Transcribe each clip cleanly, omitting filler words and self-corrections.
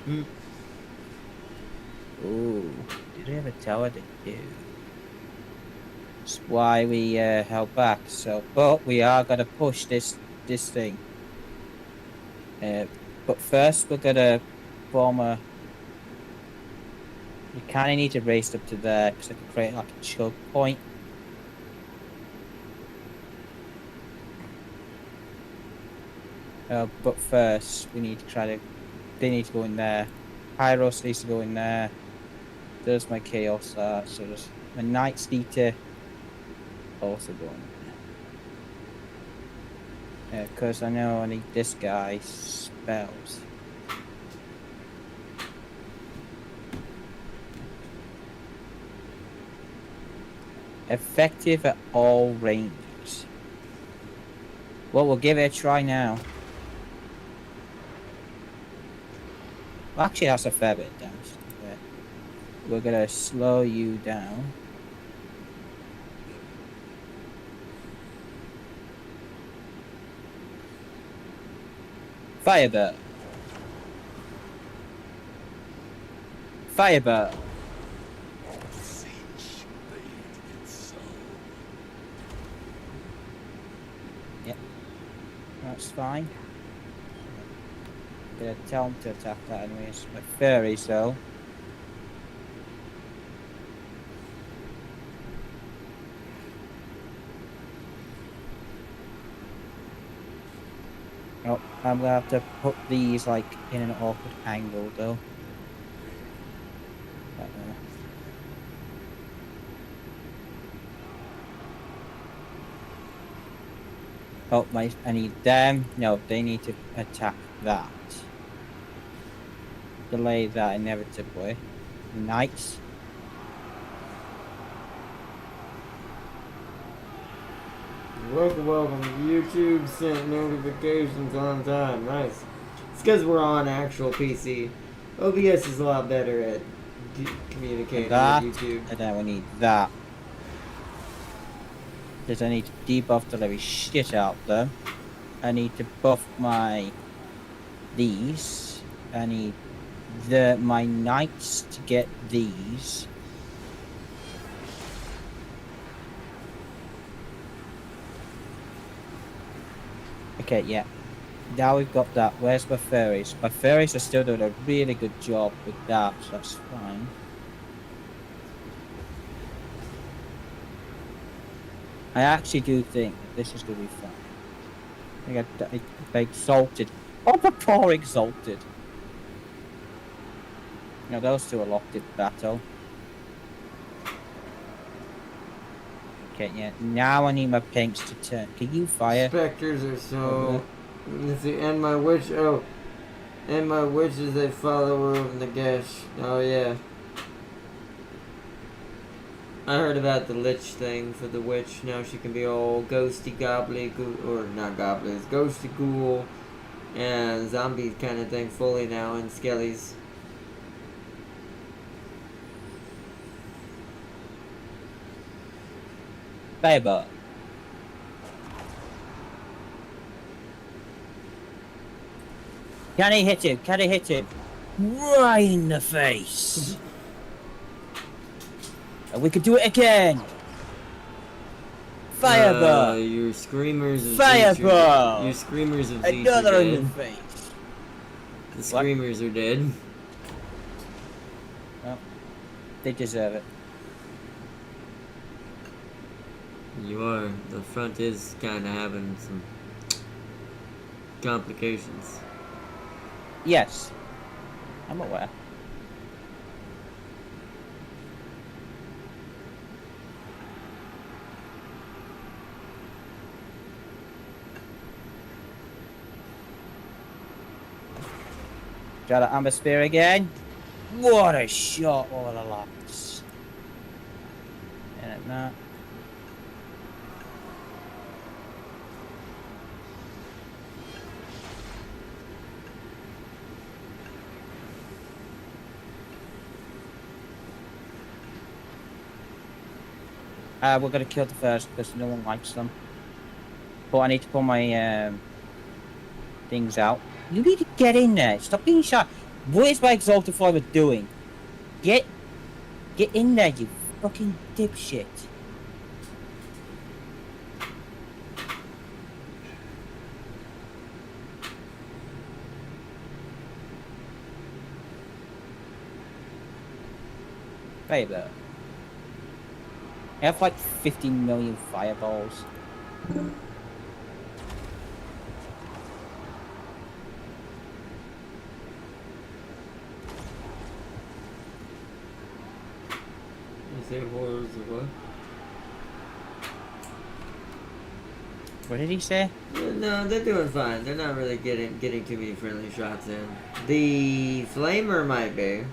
Ooh, did we have a tower to do? That's why we held back. So, but we are gonna push this thing. But first we're gonna form a. You kind of need to race up to there because I could create like a choke point. But first we need to try to. They need to go in there. Pyros needs to go in there. There's my chaos. So there's my knights need to also go in there. Because I know I need this guy's spells. Effective at all ranges. Well, we'll give it a try now. Well, actually, that's a fair bit of damage. We're gonna slow you down. Firebird. Firebird. Yep. That's fine. I'm gonna tell him to attack that anyways. My fairies though. Oh, I'm gonna have to put these like in an awkward angle though. Oh, I need them. No, they need to attack that. Delay that inevitably. Knights. Welcome. YouTube sent notifications on time. Nice. It's because we're on actual PC. OBS is a lot better at communicating with YouTube. And then we need that. Because I need to debuff the living shit out them. I need to buff these. I need my knights to get these. Okay, yeah. Now we've got that. Where's my fairies? My fairies are still doing a really good job with that, so that's fine. I actually do think this is going to be fun. I exalted. Oh, poor exalted. No, those two are locked in battle. Okay, yeah. Now I need my pinks to turn. Can you fire? Specters are so. Let's see, and my witch. Oh, and my witch is a follower of Nagash. Oh yeah. I heard about the lich thing for the witch. Now she can be all ghosty, gobbly, or not goblins, ghosty ghoul, and zombie kind of thing fully now, and skellies. Fireball. Can he hit him? Can he hit him? Right in the face. And we could do it again. Fireball. Your screamers of Fireball. Your screamers of Another in the face. The screamers are dead. Well, they deserve it. You are. The front is kind of having some complications. Yes. I'm aware. Try that amber spear again. What a shot, all the lads. And that. We're gonna kill the first because no one likes them. But I need to pull my things out. You need to get in there. Stop being shy. What is my exalted fiber doing? Get in there, you fucking dipshit. Faber. I have like 15 million fireballs. You say horrors of what? What did he say? No, they're doing fine. They're not really getting too many friendly shots in. The flamer might be.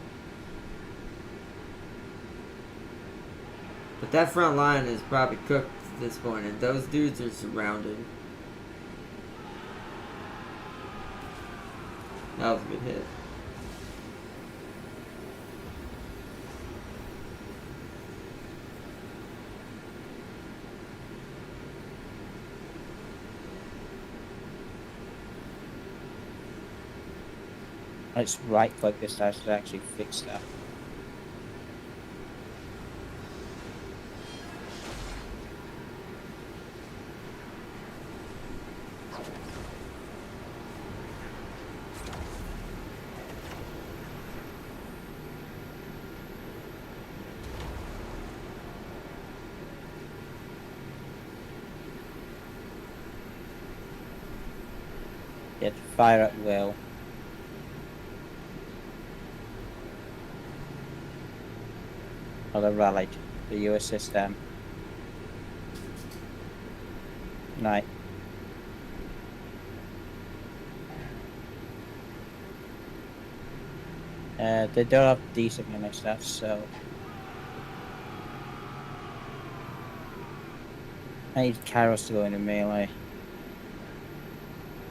But that front line is probably cooked at this point, and those dudes are surrounded. That was a good hit. Let's right click this to actually fix that. Get fire at will. Or the rallied. The US system. Right. They don't have decent melee stats, so I need Kairos to go into melee.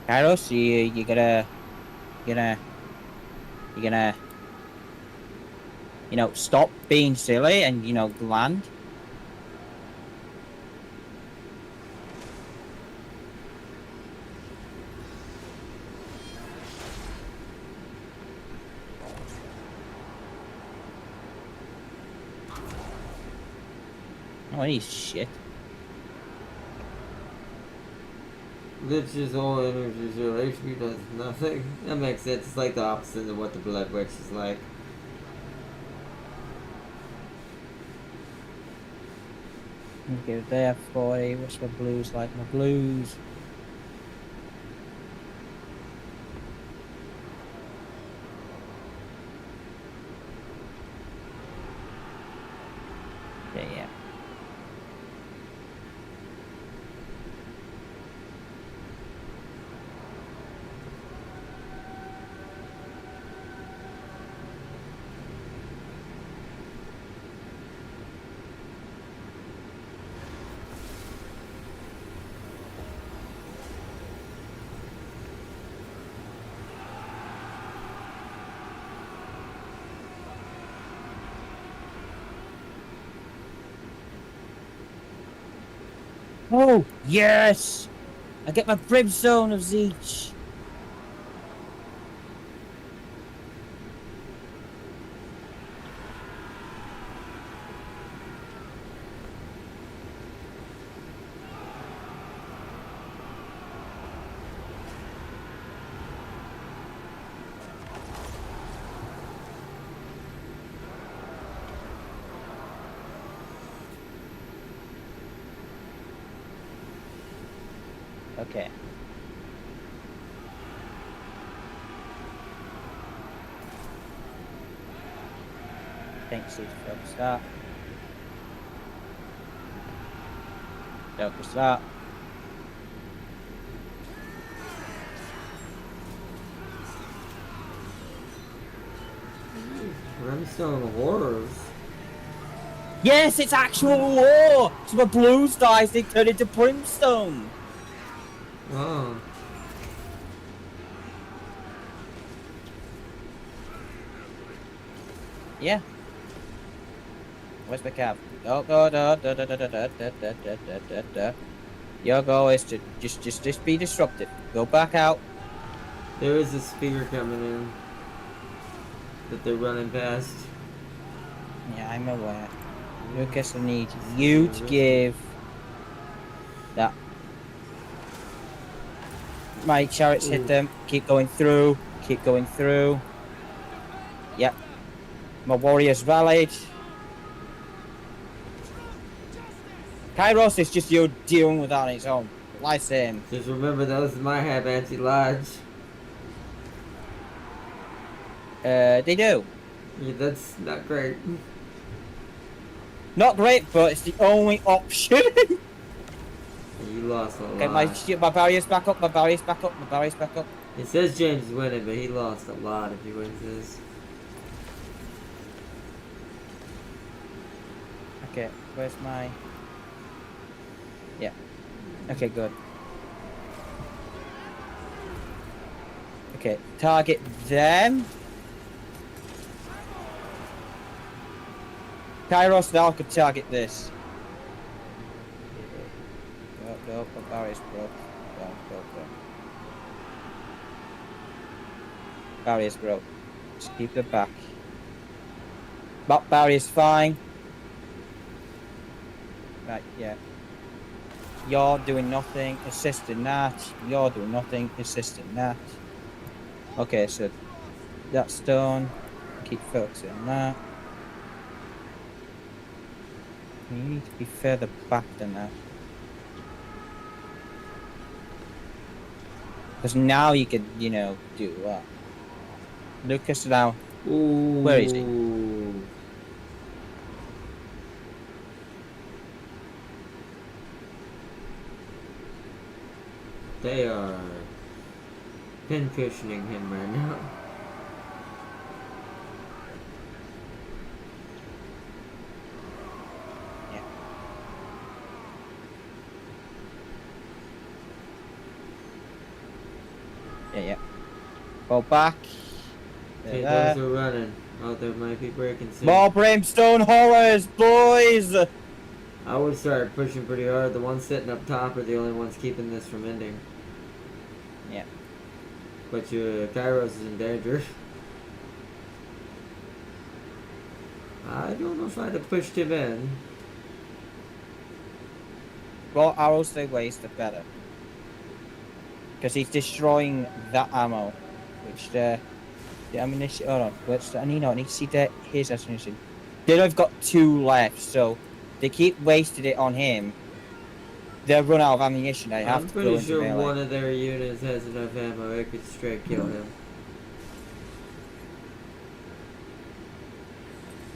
Kairos, you gotta, you know, stop being silly and, you know, land. Oh, he's shit. Lich's all energy zero HP does nothing. That makes sense. It's like the opposite of what the Blood Witch is like. Okay, they have 40. What's my blues like? My blues. Yeah. Oh, yes! I get my brimstone of Zeech. Okay. Thanks, Zeech, focus that. Focus that. Brimstone Horrors. Yes, it's actual war! So my blues dies, they turn into brimstone. Oh. Yeah. Where's my cab? Oh, go. Your goal is to just be disruptive. Go back out. There is a spear coming in. that they're running past. Yeah, I'm aware. Lucas, I need you to give that. My chariots hit Ooh. them. Keep going through. Keep going through. Yep. My warriors rallied. Kairos is just you dealing with that on its own. Like saying, Just remember those might have anti-lodge. they do. Yeah, that's not great. Not great, but it's the only option. You lost a Okay, lot. my barrier's back up. My barrier's back up. My barrier's back up. It says James is winning, but he lost a lot if he wins this. Okay, where's my? Yeah. Okay, good. Okay, target them. Kairos now could target this. Go, my barrier's broke. Go. Barrier's broke. Just keep it back. But barrier's fine. Right, yeah. You're doing nothing, assisting that. You're doing nothing, assisting that. Okay, so that's done. Keep focusing on that. You need to be further back than that. Because now you can, do that. Lucas now. Ooh. Where is he? They are pin cushioning him right now. Yeah. Go back. Okay, There. those are running. Oh, there might be breaking soon. More brimstone horrors, boys! I would start pushing pretty hard. The ones sitting up top are the only ones keeping this from ending. Yeah. But your Kairos is in danger. I don't know if I'd have pushed him in. More arrows they waste, the better. Because he's destroying that ammo. Which the ammunition. Hold on. I need to see that his ammunition. Then I've got 2 left, so they keep wasting it on him. They'll run out of ammunition. I have I'm to go pretty into sure melee. one of their units has enough ammo. It could straight kill him.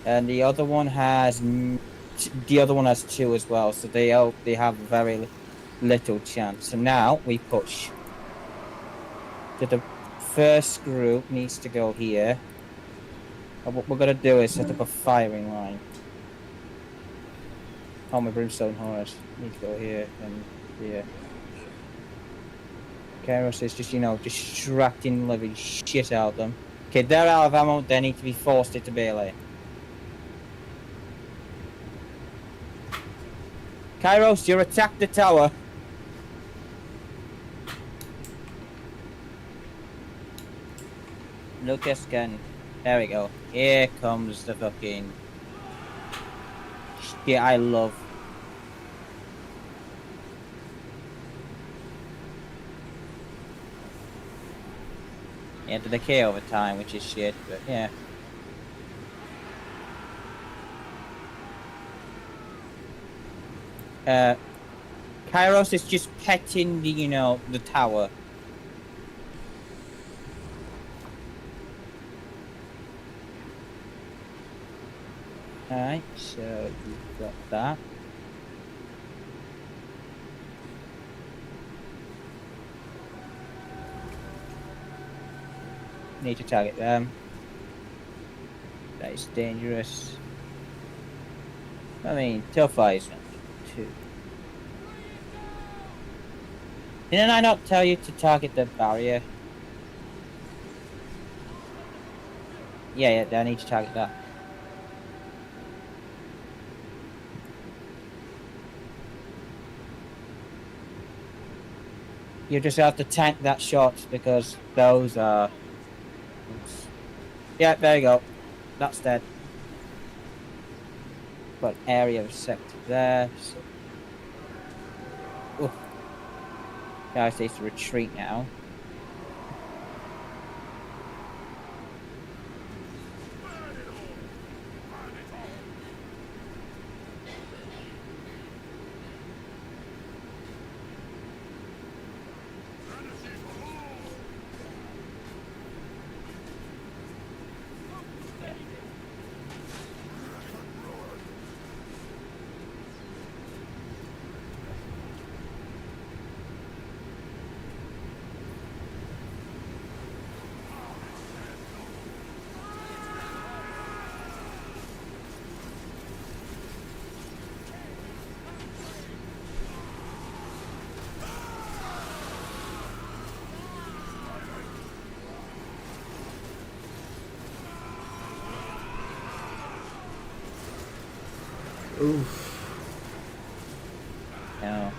And the other one has 2 as well, so they have very little chance. So now we push. So the first group needs to go here. And what we're gonna do is set up a firing line. Oh, my brimstone horse need to go here and here. Kairos is just distracting living shit out of them. Okay, they're out of ammo. They need to be forced into melee. Kairos, you attack the tower. Lucas can. There we go. Here comes the fucking shit I love. Yeah, the decay over time, which is shit, but yeah. Kairos is just petting the tower. Alright, so you've got that. Need to target them. That is dangerous. I mean, Telfar isn't too. Didn't I not tell you to target the barrier? Yeah, I need to target that. You just have to tank that shot because those are. Yeah, there you go. That's dead. Got area of sector there. So, oof. Guys needs to retreat now. Yeah. Oof. No.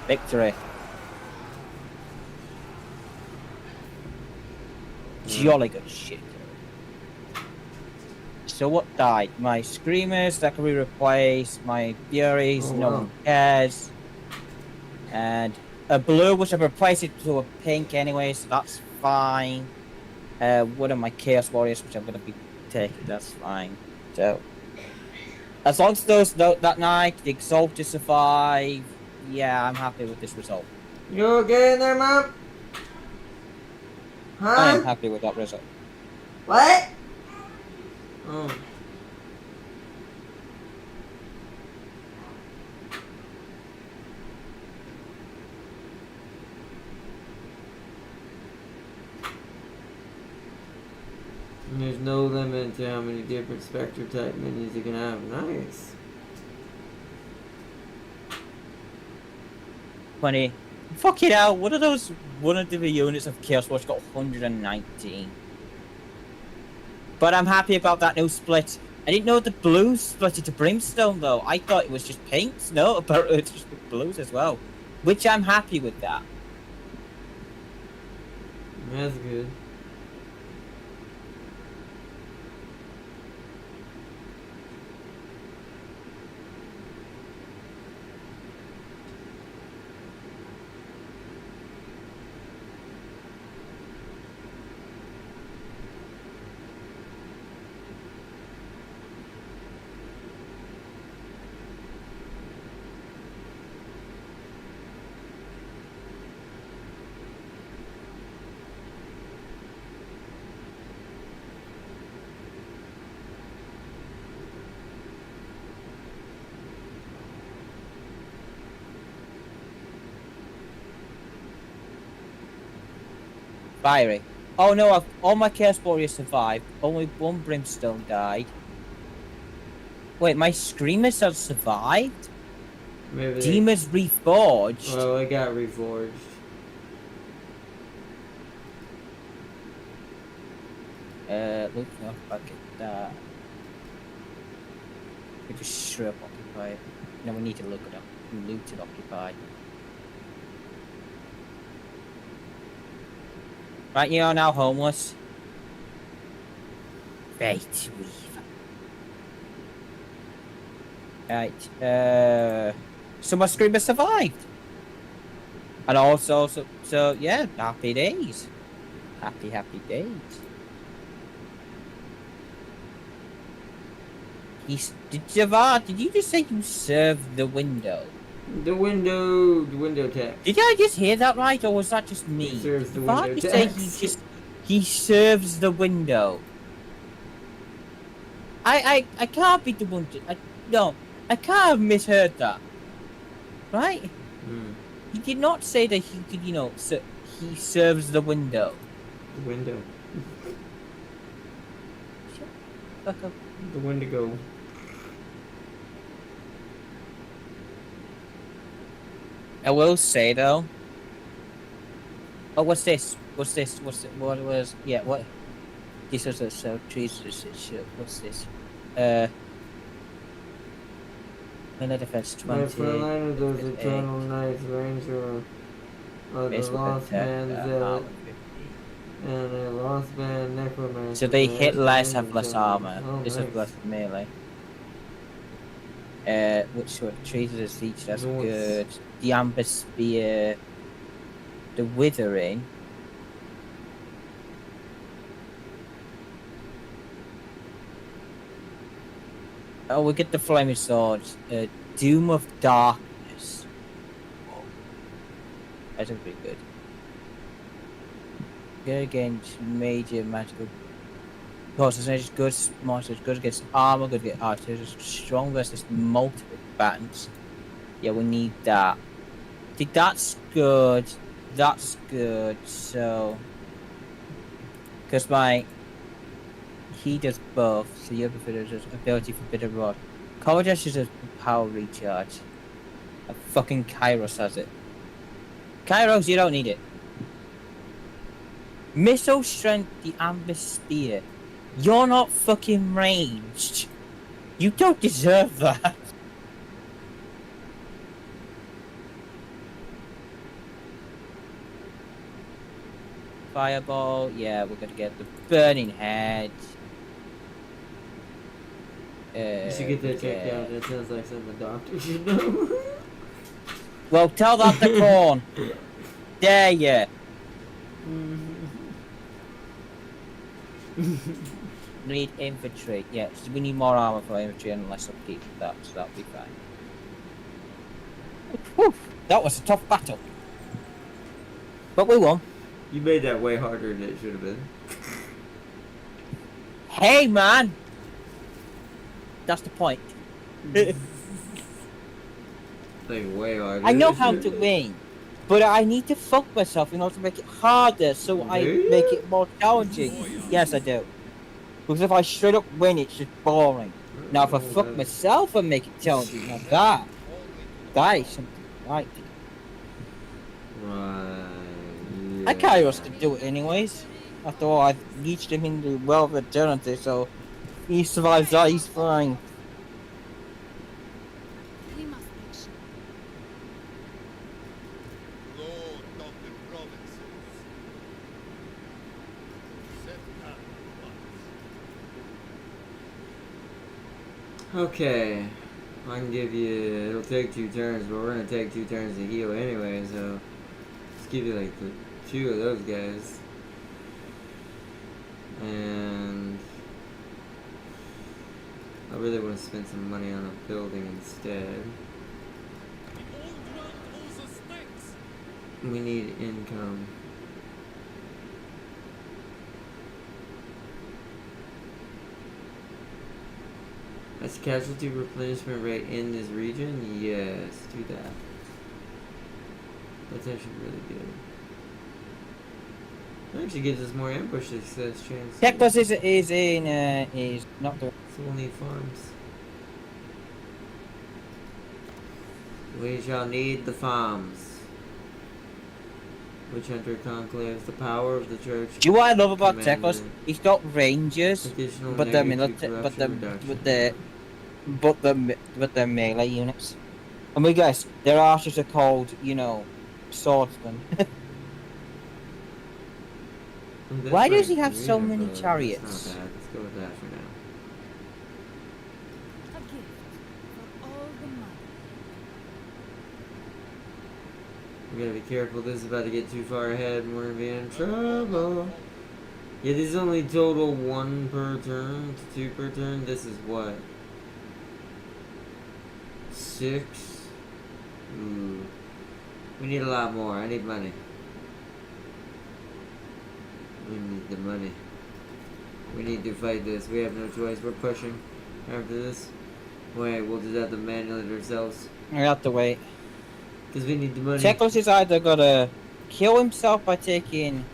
Victory. Jolly good shit. So what died? My screamers that can be replaced, my furies, Oh, no wow. one cares. And a blue, which I've replaced it to a pink anyway, so that's fine. One of my chaos warriors, which I'm gonna be taking, that's fine. So as long as that night the exalted survive, yeah, I'm happy with this result. You okay in there, Mom? I am Huh? happy with that result. What? Oh. And there's no limit to how many different Spectre type minions you can have. Nice. 20. Fucking hell, one of the units of Chaos Watch got 119. But I'm happy about that new split. I didn't know the blues split into Brimstone though. I thought it was just pinks. No, apparently it's just blues as well. Which I'm happy with that. That's good. Fiery. Oh no, all my Chaos Warriors survived. Only one Brimstone died. Wait, my Screamers have survived? Maybe they. Demons Reforged? Well, it got reforged. Look up, I get that. We just straight up occupy it. No, we need to look it up. Loot it, occupy. Right, you are now homeless. Right, weave. Right, so my Screamer survived. And also, so yeah, happy days. Happy days. Did you just say you served the window? The window text. Did I just hear that right, or was that just me? He serves the Did window you say text. he serves the window? I can't be the one to, no, I can't have misheard that. Right? Hmm. He did not say that he could, he serves the window. The window. Shut the fuck up. The Wendigo. I will say though. Oh, what's this? What's this? What was? Yeah, what? This was a so trees. What's this? Melee defense My 20. frontline of those defense eternal knights, ranger. Oh, the Base weapon Lost attack, Man's armor 50. and a Lost Man Necromancer. So they hit less, have Damage less on. armor. Oh, This is nice. less melee. Which sort of treated as each, that's Nice. good. The Amber Spear, the Withering. Oh, we get the Flaming Swords. Doom of Darkness. Whoa. That's pretty good. Good against major magical causes. It's good monsters, good against armor, good against archers, strong versus multiple combatants. Yeah, we need that. See, that's good. That's good. So, because he does both. So the other fitter does ability for bitter rod. Kovacs is a power recharge. A fucking Kairos has it. Kairos, you don't need it. Missile strength, the Amber Spear. You're not fucking ranged. You don't deserve that. Fireball, yeah, we're gonna get the Burning Head. You should get that checked out. That sounds like something a doctor should know. Well, tell that to Corn. Dare ya? Need infantry. Yeah, so we need more armor for infantry and less upkeep for that, so that'll be fine. Whew, that was a tough battle. But we won. You made that way harder than it should have been. Hey, man! That's the point. Like way harder. I know how to win, but I need to fuck myself in order to make it harder, so I make it more challenging. Yes, I do. Because if I straight up win, it's just boring. Now, if I fuck myself and make it challenging, now that is something right. Right. Yeah. I Kairos could do it anyways. After all, I've reached him in the well of eternity, so if he survives that, he's fine. We must make sure. Lord of the provinces. Set up once. Okay. I can give you. It'll take 2 turns, but we're gonna take 2 turns to heal anyway, so let's give you like the 2 of those guys. And I really want to spend some money on a building instead. The old one owes us thanks. We need income. That's casualty replenishment rate in this region? Yes, do that. That's actually really good. It actually gives us more ambush success chance. Teklas is not the. So we'll need farms. We shall need the farms. Witch Hunter Conclaves, the power of the church. Do you know what I love about Commander. Teklas? He's got rangers, Additional but they're negative military, corruption reduction. but they're melee units. And we guess their archers are called, swordsmen. That's Why does right, he have so arena many foe. That's chariots? not bad. Let's go with that for now. A gift for all the money. We gotta be careful. This is about to get too far ahead and we're gonna be in trouble. Yeah, this is only total 1 per turn to 2 per turn. This is what? 6? Ooh. We need a lot more. I need money. We need the money. We need to fight this. We have no choice. We're pushing after this. Wait, we'll just have to manually it ourselves. We have to wait. Because we need the money. Teklas is either gonna kill himself by taking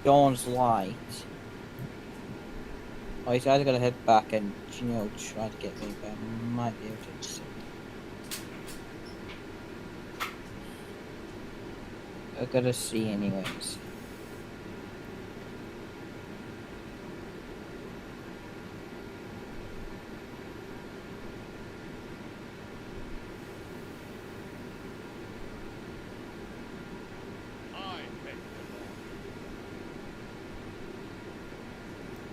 Dawn's Light, or he's either gonna head back and, try to get me back. Might be able to. I gotta see anyways. I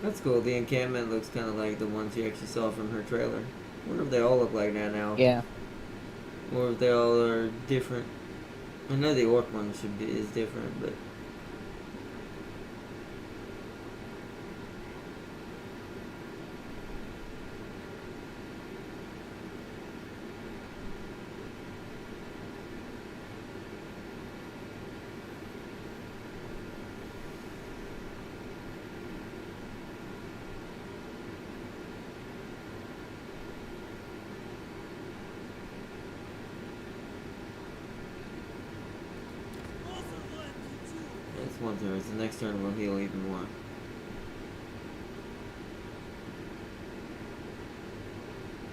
That's cool. The encampment looks kind of like the ones you actually saw from her trailer. I wonder if they all look like that now. Yeah. Or if they all are different. I know the orc one is different, but it's one turn. It's the next turn we'll heal even more.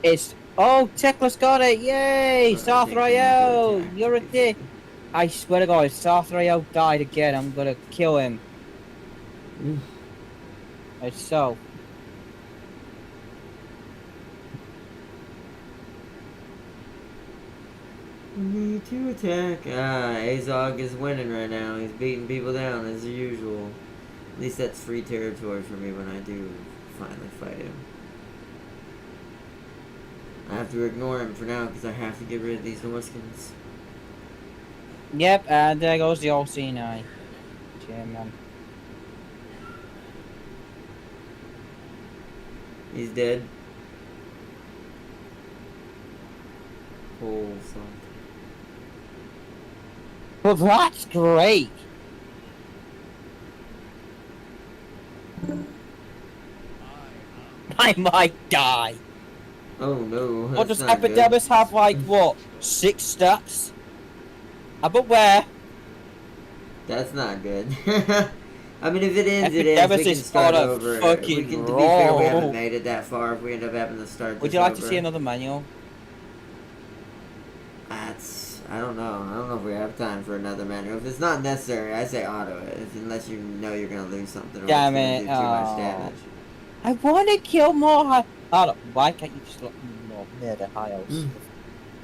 It's Tekla's got it! Yay! I South think we need to Royale! attack You're a these dick! people. I swear to God, if South Royale died again, I'm gonna kill him. It's so. We need to attack. Ah, Azog is winning right now. He's beating people down as usual. At least that's free territory for me when I do finally fight him. I have to ignore him for now because I have to get rid of these Norskins. Yep, and there goes the old C9. Man. He's dead. Oh, son. Well, that's great! I might die! Oh no. What That's does not good. Epidemus have, like, what? 6 stats? But where? That's not good. I mean, if it ends, it ends. Epidemus We can is start on a over. fucking We can, to be fair, we haven't roll. made it that far. If we end up having to start this Would you like to over. see another manual? I don't know. I don't know if we have time for another manual. If it's not necessary, I say auto it. Unless you know you're gonna lose something or Damn it's gonna it, do too much oh. damage. I want to kill more why can't you just let me more murder Hiles?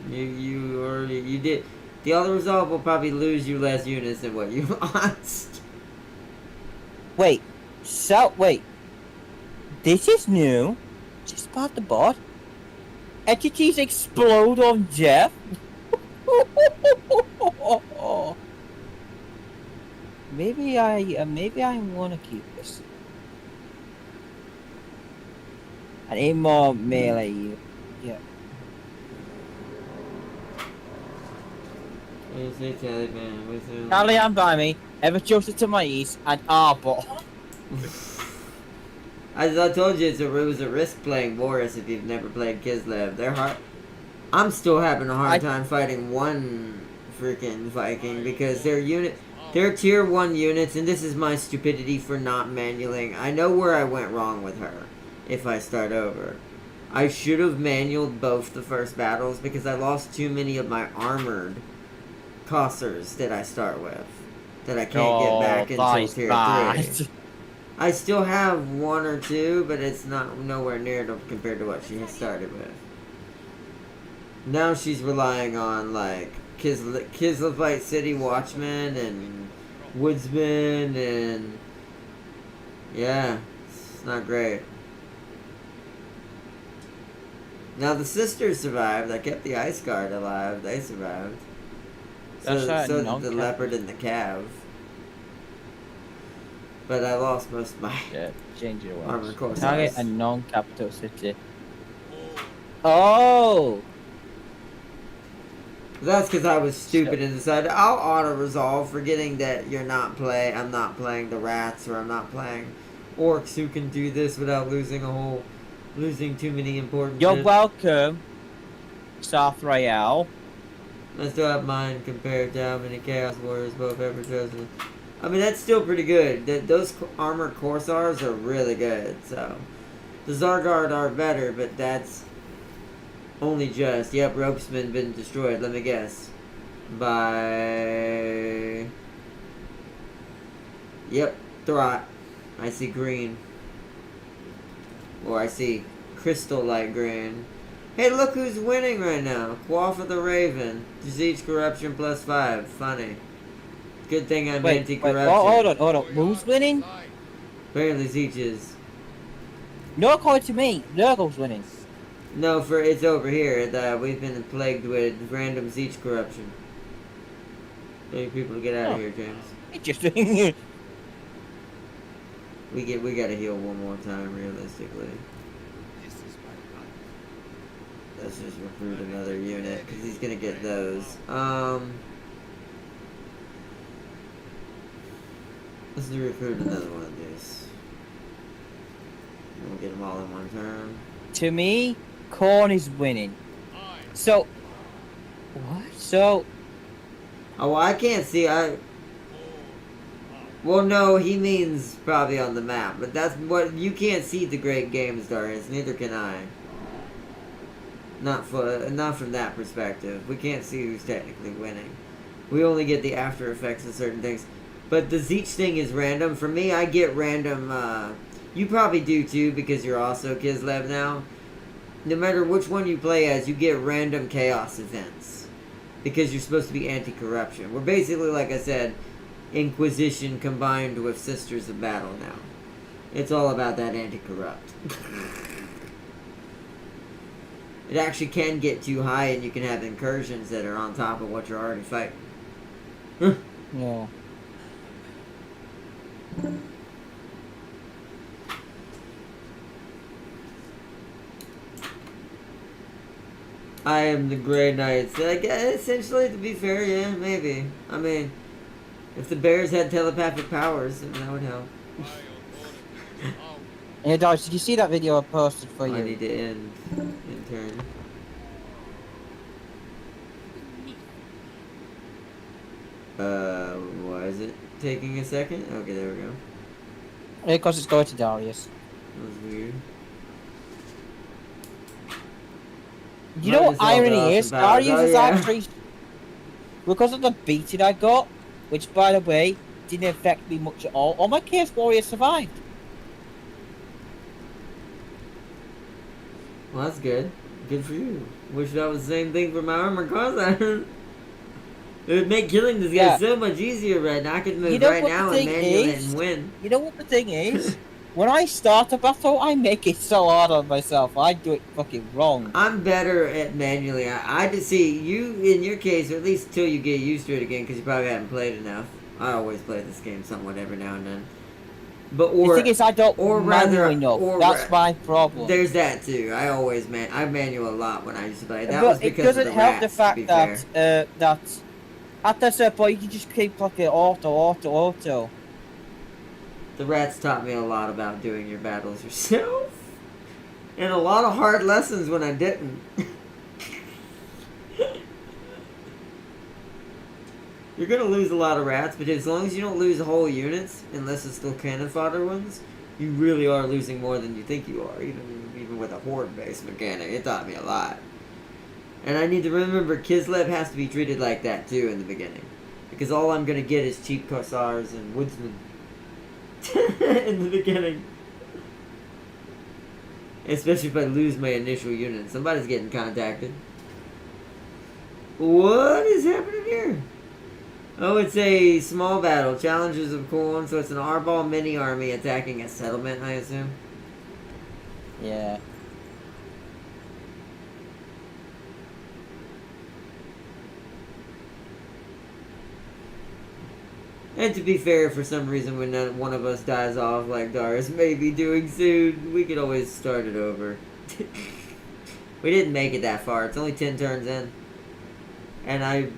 You did. The other result will probably lose you less units than what you lost. Wait, this is new? Just about the bot? Entities explode on death? Maybe I want to keep this. I need more melee. Yeah. Calian by me, ever chosen to my east, and Arbor. As I told you, it was a risk playing Boris if you've never played Kislev. They're hard. I'm still having a hard time fighting one freaking Viking because they're tier 1 units, and this is my stupidity for not manualing. I know where I went wrong with her if I start over. I should have manualed both the first battles because I lost too many of my armored Cossars that I start with that I can't get back until tier 3. I still have 1 or 2, but it's not nowhere near compared to what she has started with. Now she's relying on like Kislevite City Watchmen and Woodsmen and yeah, it's not great. Now the sisters survived. I kept the Ice Guard alive. They survived. So did the leopard and the cav. But I lost most of my Change your words. armor corsairs. Target a non-capital city. Oh! That's because I was stupid and decided I'll auto-resolve, forgetting that I'm not playing the rats, or I'm not playing orcs who can do this without losing too many important You're shit. welcome, South Royale. I still have mine compared to how many Chaos Warriors both ever chosen. I mean, that's still pretty good. Those armored Corsairs are really good, so. The Zargard are better, but that's only just. Yep, Ropesman been destroyed, let me guess. By... Yep, Throt. I see green. Or I see crystal light green. Hey, look who's winning right now. Quaff of the Raven. Disease corruption +5. Funny. Good thing I'm anti-corruption. Hold on. Who's winning? Apparently Zeech is. No, according to me, Nurgle's winning. No, it's over here that we've been plagued with random Zeech corruption. Tell people to get out of Oh. here, James. It just We gotta heal one more time, realistically. This is my life. Let's just recruit another unit, because he's gonna get those. Let's recruit another one of these. We'll get them all in one turn. to me, Corn is winning. I So, what? So, Oh, well, I can't see. Well, no, he means probably on the map, but that's what you can't see the great games, Darius. Neither can I. Not from that perspective. We can't see who's technically winning. We only get the after effects of certain things. But the Zeech thing is random. For me, I get random. You probably do too because you're also Kislev now. No matter which one you play as, you get random chaos events because you're supposed to be anti-corruption. We're basically, like I said, Inquisition combined with Sisters of Battle now. It's all about that anti-corrupt. It actually can get too high and you can have incursions that are on top of what you're already fighting. yeah. I am the Grey Knights. Like, essentially, to be fair, yeah, maybe. I mean, if the bears had telepathic powers, then that would help. my authority. Out. Hey, Dodge, did you see that video I posted for I you? need to end in turn. Why is it taking a second? Okay, there we go. Because it's going to Darius. That was weird. You know what Minus all the irony is? awesome powers. Darius Oh, is yeah. actually... Because of the beating I got, which, by the way, didn't affect me much at all my Chaos Warriors survived. Well, that's good. Good for you. Wish that was the same thing for my armor class. It would make killing this guy Yeah. so much easier right now. I could move You know right what the now and thing manual it is? and win. You know what the thing is? When I start a battle, I make it so hard on myself. I do it fucking wrong. I'm better at manually. I just see you in your case, or at least until you get used to it again, because you probably haven't played enough. I always play this game somewhat every now and then. But The thing is, I don't or rather- manually enough. or That's ra- my problem. there's that too. I always I manual a lot when I used to play. That was But it because of doesn't the help rats, the fact to be that fair. that at a certain point you just keep clicking auto. The rats taught me a lot about doing your battles yourself. And a lot of hard lessons when I didn't. You're gonna lose a lot of rats, but as long as you don't lose whole units, unless it's still cannon fodder ones, you really are losing more than you think you are, even with a horde-based mechanic. It taught me a lot. And I need to remember Kislev has to be treated like that too in the beginning. Because all I'm gonna get is cheap Corsairs and Woodsmen. In the beginning. Especially if I lose my initial unit. Somebody's getting contacted. What is happening here? Oh, it's a small battle. Challenges of Corn. So it's an Arbol mini army attacking a settlement, I assume. Yeah. And to be fair, for some reason, when one of us dies off, like Darius may be doing soon, we could always start it over. We didn't make it that far. It's only 10 turns in. And I've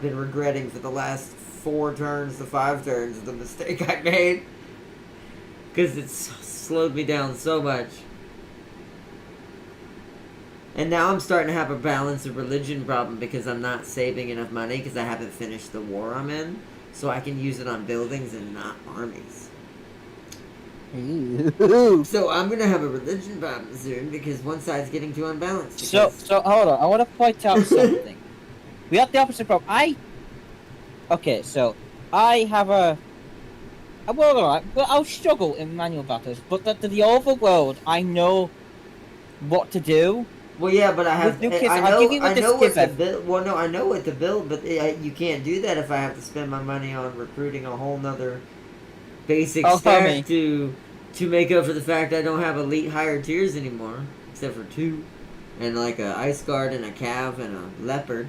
been regretting for the last 4 turns to 5 turns the mistake I made. Because it's slowed me down so much. And now I'm starting to have a balance of religion problem because I'm not saving enough money because I haven't finished the war I'm in. So I can use it on buildings and not armies. Ooh. So I'm going to have a religion problem soon because one side's getting too unbalanced. So hold on. I want to point out something. We have the opposite problem. Okay, so I have well, alright. Well, I'll struggle in manual battles, but the overworld, I know what to do. Well, yeah, but I have. With new kids, I I'll know. give you I this know what to given. build. Well, no, I know what to build, but you can't do that if I have to spend my money on recruiting a whole nother basic Oh, stack funny. to To make up for the fact I don't have elite higher tiers anymore, except for 2. And like a ice guard and a cav and a leopard.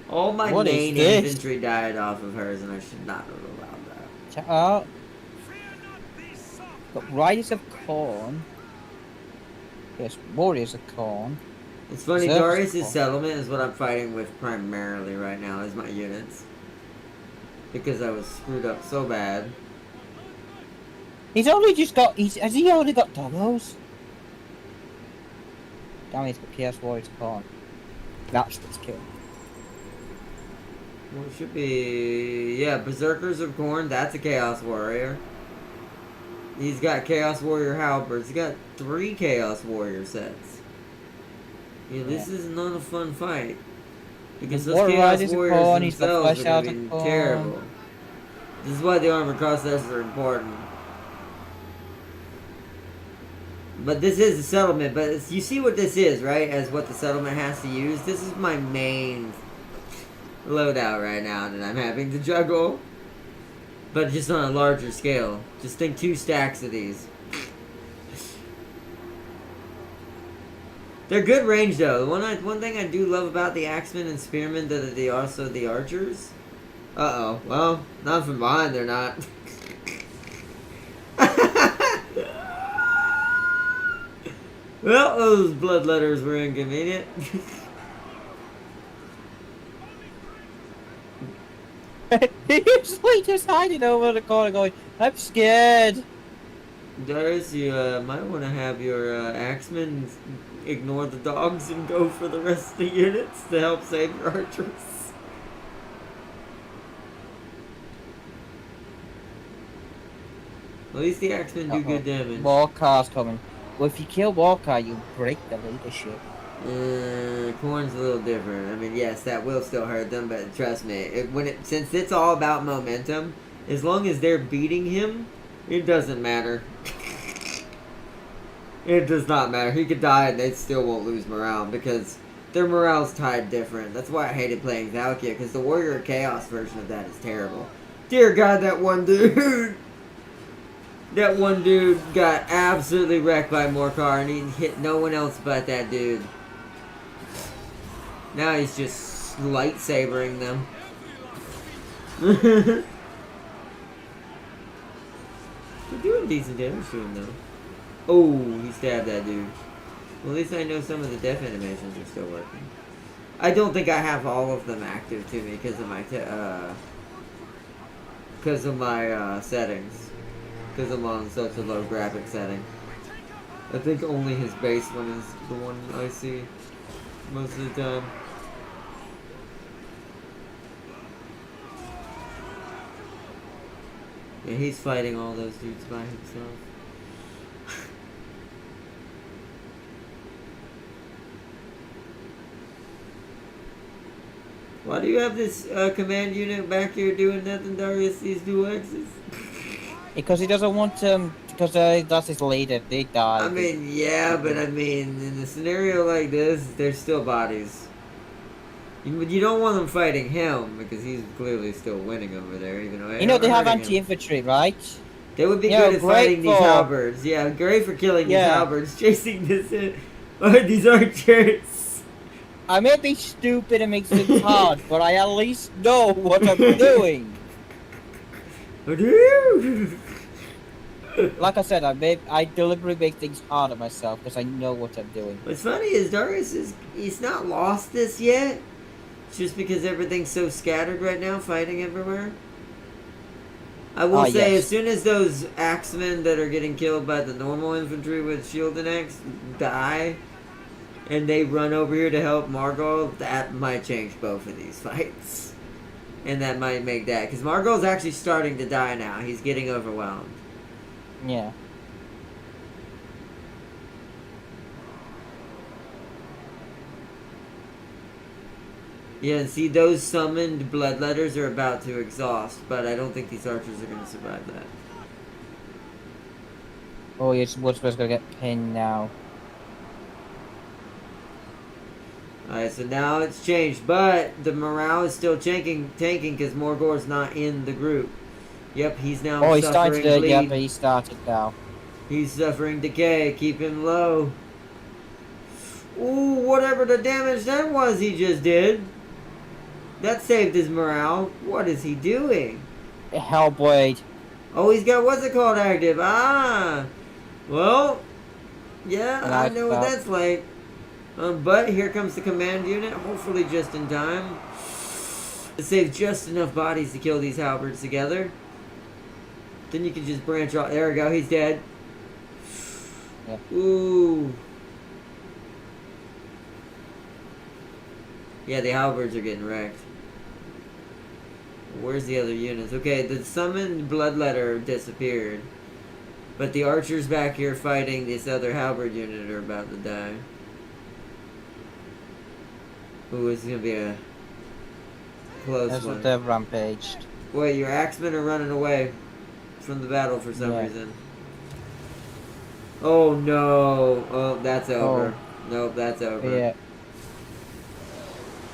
All my What is main this? infantry died off of hers, and I should not have allowed that. Check out. Fear not these soft Got Riders of Corn. Yes, Warriors of Corn. It's funny, Zerg's Darius' cool. settlement is what I'm fighting with primarily right now, is my units. Because I was screwed up so bad. He's only just got. Has he only got doggos? Damn, he's got Chaos Warriors of Corn. That's what's killing. Well, it should be... Yeah, Berserkers of Corn, that's a Chaos Warrior. He's got Chaos Warrior Halberds. He's got 3 Chaos Warrior sets. Yeah, this is not a fun fight. Because those War Chaos Riders of Warriors Corn, he's got themselves Flesh are Out going to of be Corn. terrible. This is why the armor processes are important. But this is a settlement, but you see what this is, right? As what the settlement has to use. This is my main loadout right now that I'm having to juggle. But just on a larger scale. Just think 2 stacks of these. They're good range though. One thing I do love about the Axemen and Spearmen that are also the archers. Uh-oh. Well, not from behind they're not. Well, those bloodletters were inconvenient. He's like just hiding over the corner going, I'm scared. Darius, you might want to have your axemen ignore the dogs and go for the rest of the units to help save your archers. At least the axemen do good damage. Warcar's coming. Well, if you kill Warcar, you break the leadership. Corn's a little different. I mean, yes, that will still hurt them, but trust me, since it's all about momentum, as long as they're beating him, it doesn't matter. It does not matter. He could die and they still won't lose morale because their morale's tied different. That's why I hated playing Valkyria, because the Warrior of Chaos version of that is terrible. Dear God, that one dude! That one dude got absolutely wrecked by Morcar and he hit no one else but that dude. Now he's just lightsabering them. They're doing decent damage to him though. Oh, he stabbed that dude. Well, at least I know some of the death animations are still working. I don't think I have all of them active to me because of my settings. Because I'm on such a low graphic setting. I think only his base one is the one I see most of the time. Yeah, he's fighting all those dudes by himself. Why do you have this command unit back here doing nothing, Darius? These dual X's? Because he doesn't want because that's his leader. They die. I mean, yeah, but I mean, in a scenario like this, they're still bodies. You don't want them fighting him because he's clearly still winning over there, even though you know they have hurting him. anti-infantry, right? They would be Yeah, good at great fighting these for- halberds. Yeah, great for killing these Yeah. halberds, chasing these archers. I may be stupid and make things hard, but I at least know what I'm doing. Like I said, I deliberately make things hard on myself because I know what I'm doing. What's funny is Darius he's not lost this yet. It's just because everything's so scattered right now, fighting everywhere. I will say, yes. as soon as those axemen that are getting killed by the normal infantry with shield and axe die, and they run over here to help Margol, that might change both of these fights. And that might make that, because Margol's actually starting to die now. He's getting overwhelmed. Yeah. Yeah, and see, those summoned bloodletters are about to exhaust, but I don't think these archers are going to survive that. Oh, yes, Woodsman's gonna get pinned now. Alright, so now it's changed, but the morale is still tanking because Morgor's not in the group. Yep, he's now Oh, he's starting suffering to. Yeah, bleed. but he started now. He's suffering decay. Keep him low. Ooh, whatever the damage that was he just did. That saved his morale. What is he doing? Hellblade. Oh, he's got what's it called active? Ah! Well, yeah, And I I know what thought, that's like. But here comes the command unit, hopefully just in time. To save just enough bodies to kill these halberds together. Then you can just branch off. There we go, he's dead. yeah. Ooh. Yeah, the halberds are getting wrecked. Where's the other units? Okay, the summoned bloodletter disappeared. But the archers back here fighting this other halberd unit are about to die. Ooh, this is gonna be a close That's one. what they've rampaged. Wait, your axemen are running away from the battle for some Yeah. reason. Oh no! Oh, that's over. Nope, that's over. Yeah.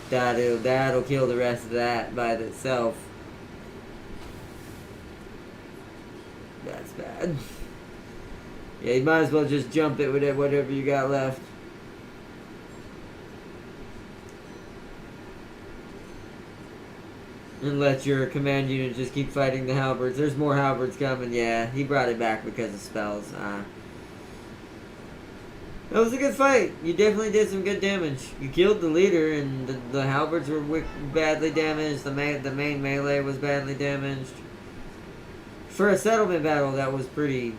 That'll kill the rest of that by itself. That's bad. Yeah, you might as well just jump it with whatever you got left. And let your command unit just keep fighting the halberds. There's more halberds coming. Yeah, he brought it back because of spells. That was a good fight. You definitely did some good damage. You killed the leader, and the halberds were badly damaged. The main melee was badly damaged. For a settlement battle, that was pretty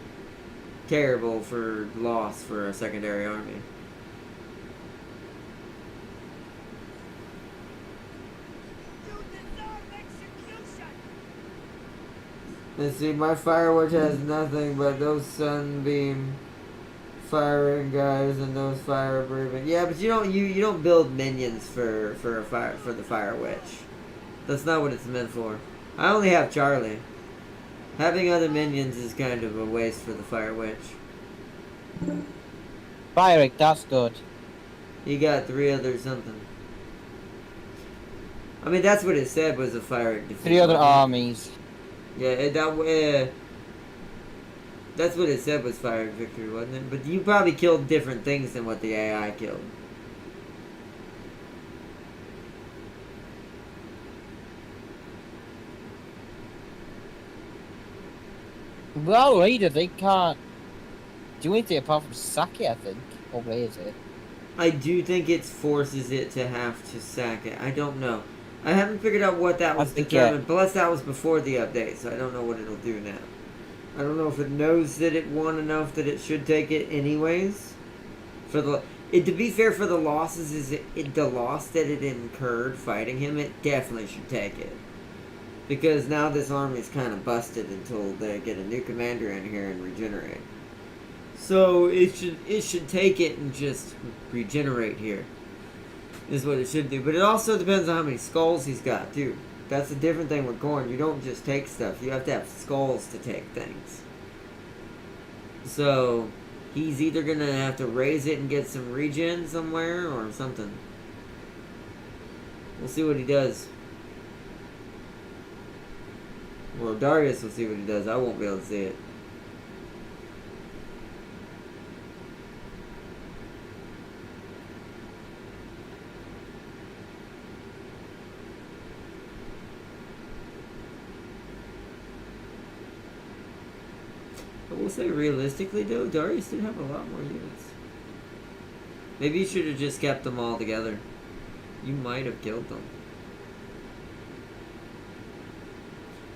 terrible for loss for a secondary army. Let's see, my Firewatch has nothing but those sunbeam firing guys and those fire breathing. Yeah, but you don't build minions for the Fire Witch. That's not what it's meant for. I only have Charlie. Having other minions is kind of a waste for the Fire Witch. Firing, that's good. You got 3 other something. I mean, that's what it said was a fire defeat. 3 other armies. Yeah, that's what it said was fire victory, wasn't it? But you probably killed different things than what the AI killed. Well, leader, they can't do anything apart from sack it, I think. Or raise it. I do think it forces it to have to sack it. I don't know. I haven't figured out what that was determined. Plus, that was before the update, so I don't know what it'll do now. I don't know if it knows that it won enough that it should take it anyways. To be fair, for the losses, the loss that it incurred fighting him, it definitely should take it. Because now this army's kind of busted until they get a new commander in here and regenerate. So it should take it and just regenerate here. Is what it should do. But it also depends on how many skulls he's got too. That's a different thing with Gorn. You don't just take stuff. You have to have skulls to take things. So he's either gonna have to raise it and get some regen somewhere or something. We'll see what he does. Well, Darius will see what he does. I won't be able to see it. I will say realistically though, Darius did have a lot more units. Maybe you should have just kept them all together. You might have killed them.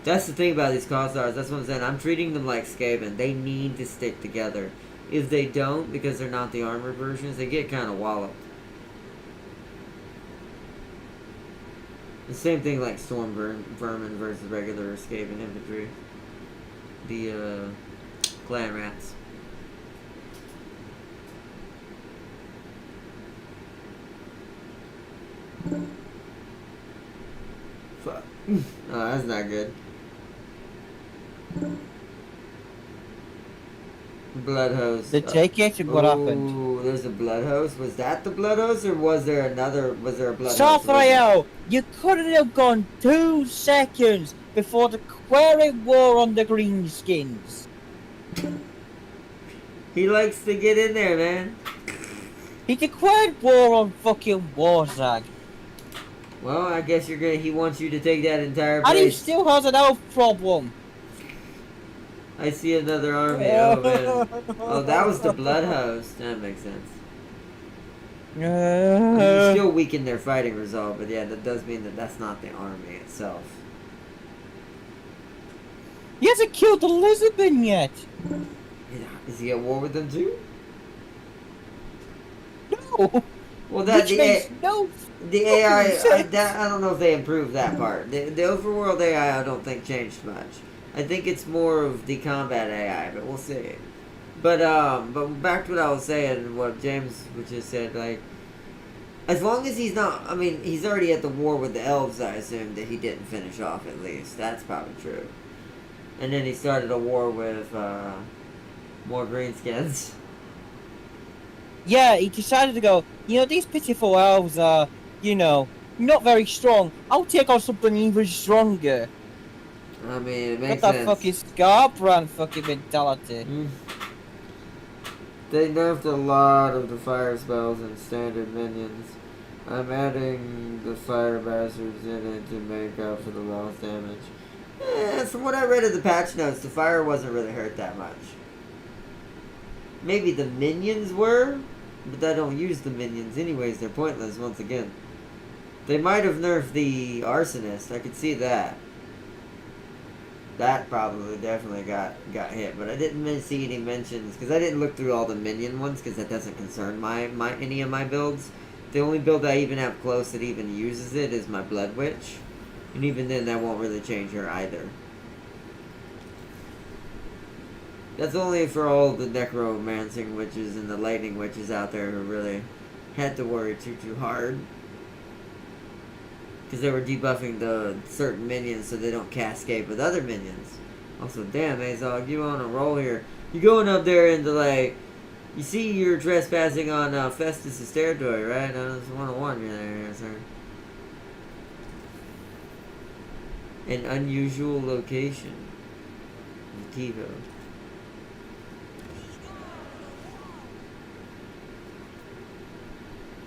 That's the thing about these Khazars. That's what I'm saying. I'm treating them like Skaven. They need to stick together. If they don't, because they're not the armored versions, they get kind of walloped. The same thing like Storm Vermin versus regular Skaven infantry. The clan rats. Fuck. Oh, that's not good. Blood host. They take it, and what happened? Oh, there's a blood host. Was that the blood host, or was there another? Was there a blood host? Safrael, you couldn't have gone 2 seconds before declaring war on the Greenskins. He likes to get in there, man. He declared war on fucking Warzag. Well, I guess you're gonna. He wants you to take that entire And he place. still has an health problem. I see another army. Oh man. Oh, that was the blood host. That makes sense. You still weaken their fighting resolve, but yeah, that does mean that that's not the army itself. He hasn't killed Elizabeth yet. Is he at war with them too? No. Well, that Which makes no the AI. sense. I don't know if they improved that part. The overworld AI, I don't think changed much. I think it's more of the combat AI, but we'll see. But back to what I was saying, what James just said, like, as long as he's not, I mean, he's already at the war with the elves, I assume, that he didn't finish off at least. That's probably true. And then he started a war with, more greenskins. Yeah, he decided to go, you know, these pitiful elves are, you know, not very strong. I'll take on something even stronger. I mean, it Got makes that sense. fucking Scarbrand fucking mentality. They nerfed a lot of the fire spells and standard minions. I'm adding the fire bastards in it to make up for the lost damage. From what I read of the patch notes, the fire wasn't really hurt that much. Maybe the minions were, but I don't use the minions anyways. They're pointless once again. They might have nerfed the arsonist. I could see that. That probably definitely got hit, but I didn't see any mentions because I didn't look through all the minion ones because that doesn't concern my any of my builds. The only build I even have close that even uses it is my Blood Witch, and even then that won't really change her either. That's only for all the necromancing witches and the lightning witches out there who really had to worry too hard. Because they were debuffing the certain minions so they don't cascade with other minions. Also, damn, Azog, you on a roll here. You going up there into, like, you see you're trespassing on Festus' territory, right? I just want to warn you there, sir. An unusual location. Vitivo.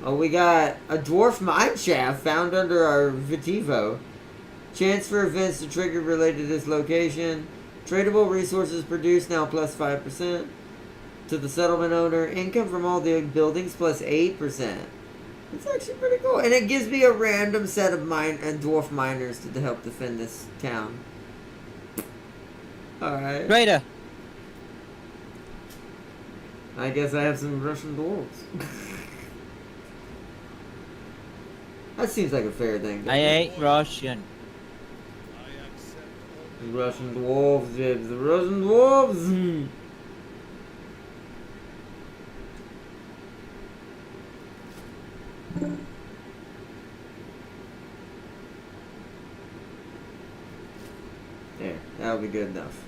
Oh, we got a dwarf mineshaft found under our Vitivo. Chance for events to trigger related to this location. Tradable resources produced now plus 5%. To the settlement owner. Income from all the buildings plus 8%. That's actually pretty cool. And it gives me a random set of dwarf miners to help defend this town. Alright. Raider. I guess I have some Russian dwarves. That seems like a fair thing. I ain't Russian. I accept all The Russian dwarves, Jibs. The Russian dwarves! There, that'll be good enough.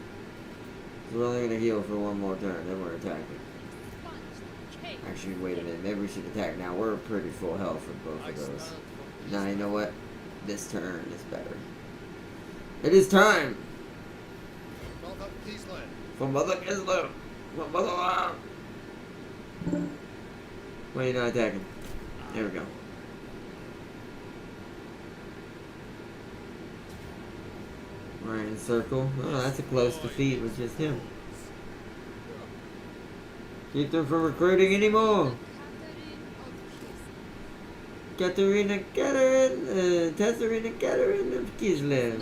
We're only gonna heal for one more turn, then we're attacking. Actually, wait a minute. Maybe we should attack now. We're pretty full health for both of those. Now, you know what? This turn is better. It is time Mother Kislev. for Mother Kislev. For Mother. Why are you not attacking? There we go. Right in circle. Oh, that's a close defeat with just him. Keep them from recruiting anymore. Katerina Katerin, Tesserina Katerin of Kislev.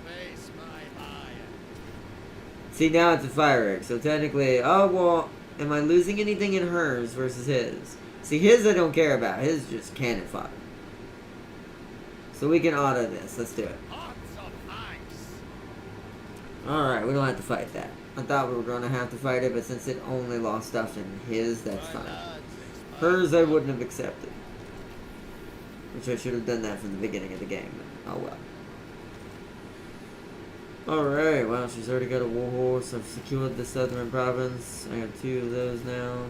Face my eye. See, now it's a fire egg, so technically, oh well, am I losing anything in hers versus his? See, his I don't care about. His just cannon fodder. So we can auto this. Let's do it. Hearts of ice. Alright, we don't have to fight that. I thought we were going to have to fight it, but since it only lost stuff in his, that's fine. Hers I wouldn't have accepted. Which I should have done that from the beginning of the game, but oh well. Alright, wow, she's already got a war horse. I've secured the southern province. I have 2 of those now.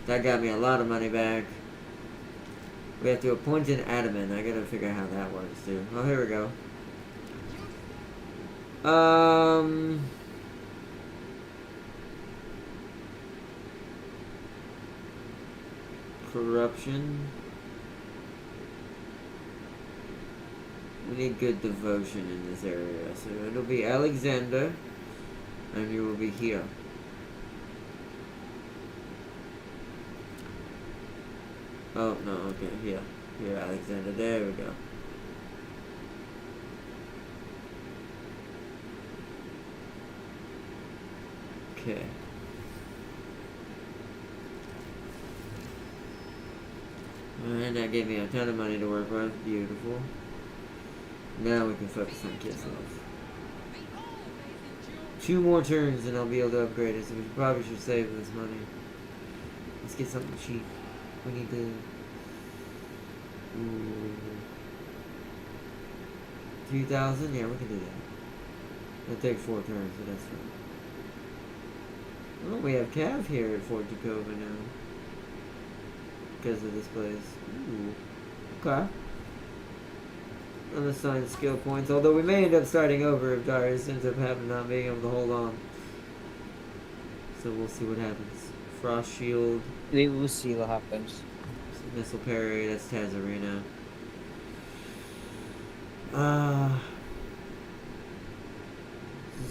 That got me a lot of money back. We have to appoint an admin. I gotta figure out how that works too. Oh, here we go. Corruption. We need good devotion in this area. So it'll be Alexander. And you will be here. Oh, no, okay, here. Here, Alexander. There we go. Okay. And that gave me a ton of money to work with. Beautiful. Now we can focus on Kislev. 2 more turns and I'll be able to upgrade it, so we probably should save this money. Let's get something cheap. We need to... Ooh. 2,000? Yeah, we can do that. It'll take 4 turns, so that's fine. Oh, we have Cav here at Fort Jakova now. Because of this place. Ooh. Okay. Unassigned skill points, although we may end up starting over if Darius ends up having not being able to hold on. So we'll see what happens. Frost Shield. We will see what happens. Missile Parry, that's Tazarina. Does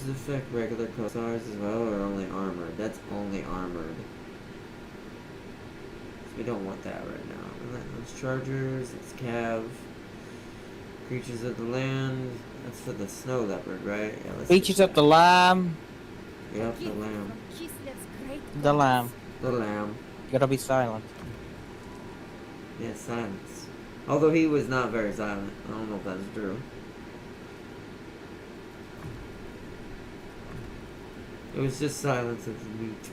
this affect regular Cossars as well, or only armored? That's only armored. So we don't want that right now. Relentless Chargers, it's Cav. Creatures of the land, that's for the snow leopard, right? Yeah, let's Creatures do of that. the lamb. Yep, the lamb. From Kislev's great The gods. lamb. The lamb. Gotta be silent. Yeah, silence. Although he was not very silent. I don't know if that's true. It was just silence of the meat.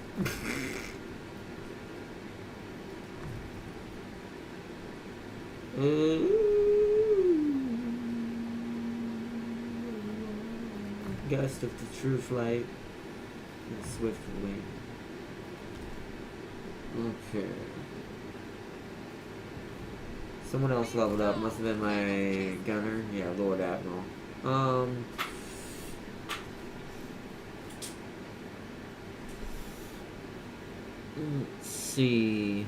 Gust of the true flight and swift wing. Okay. Someone else leveled up. Must have been my gunner. Yeah, Lord Admiral. Let's see.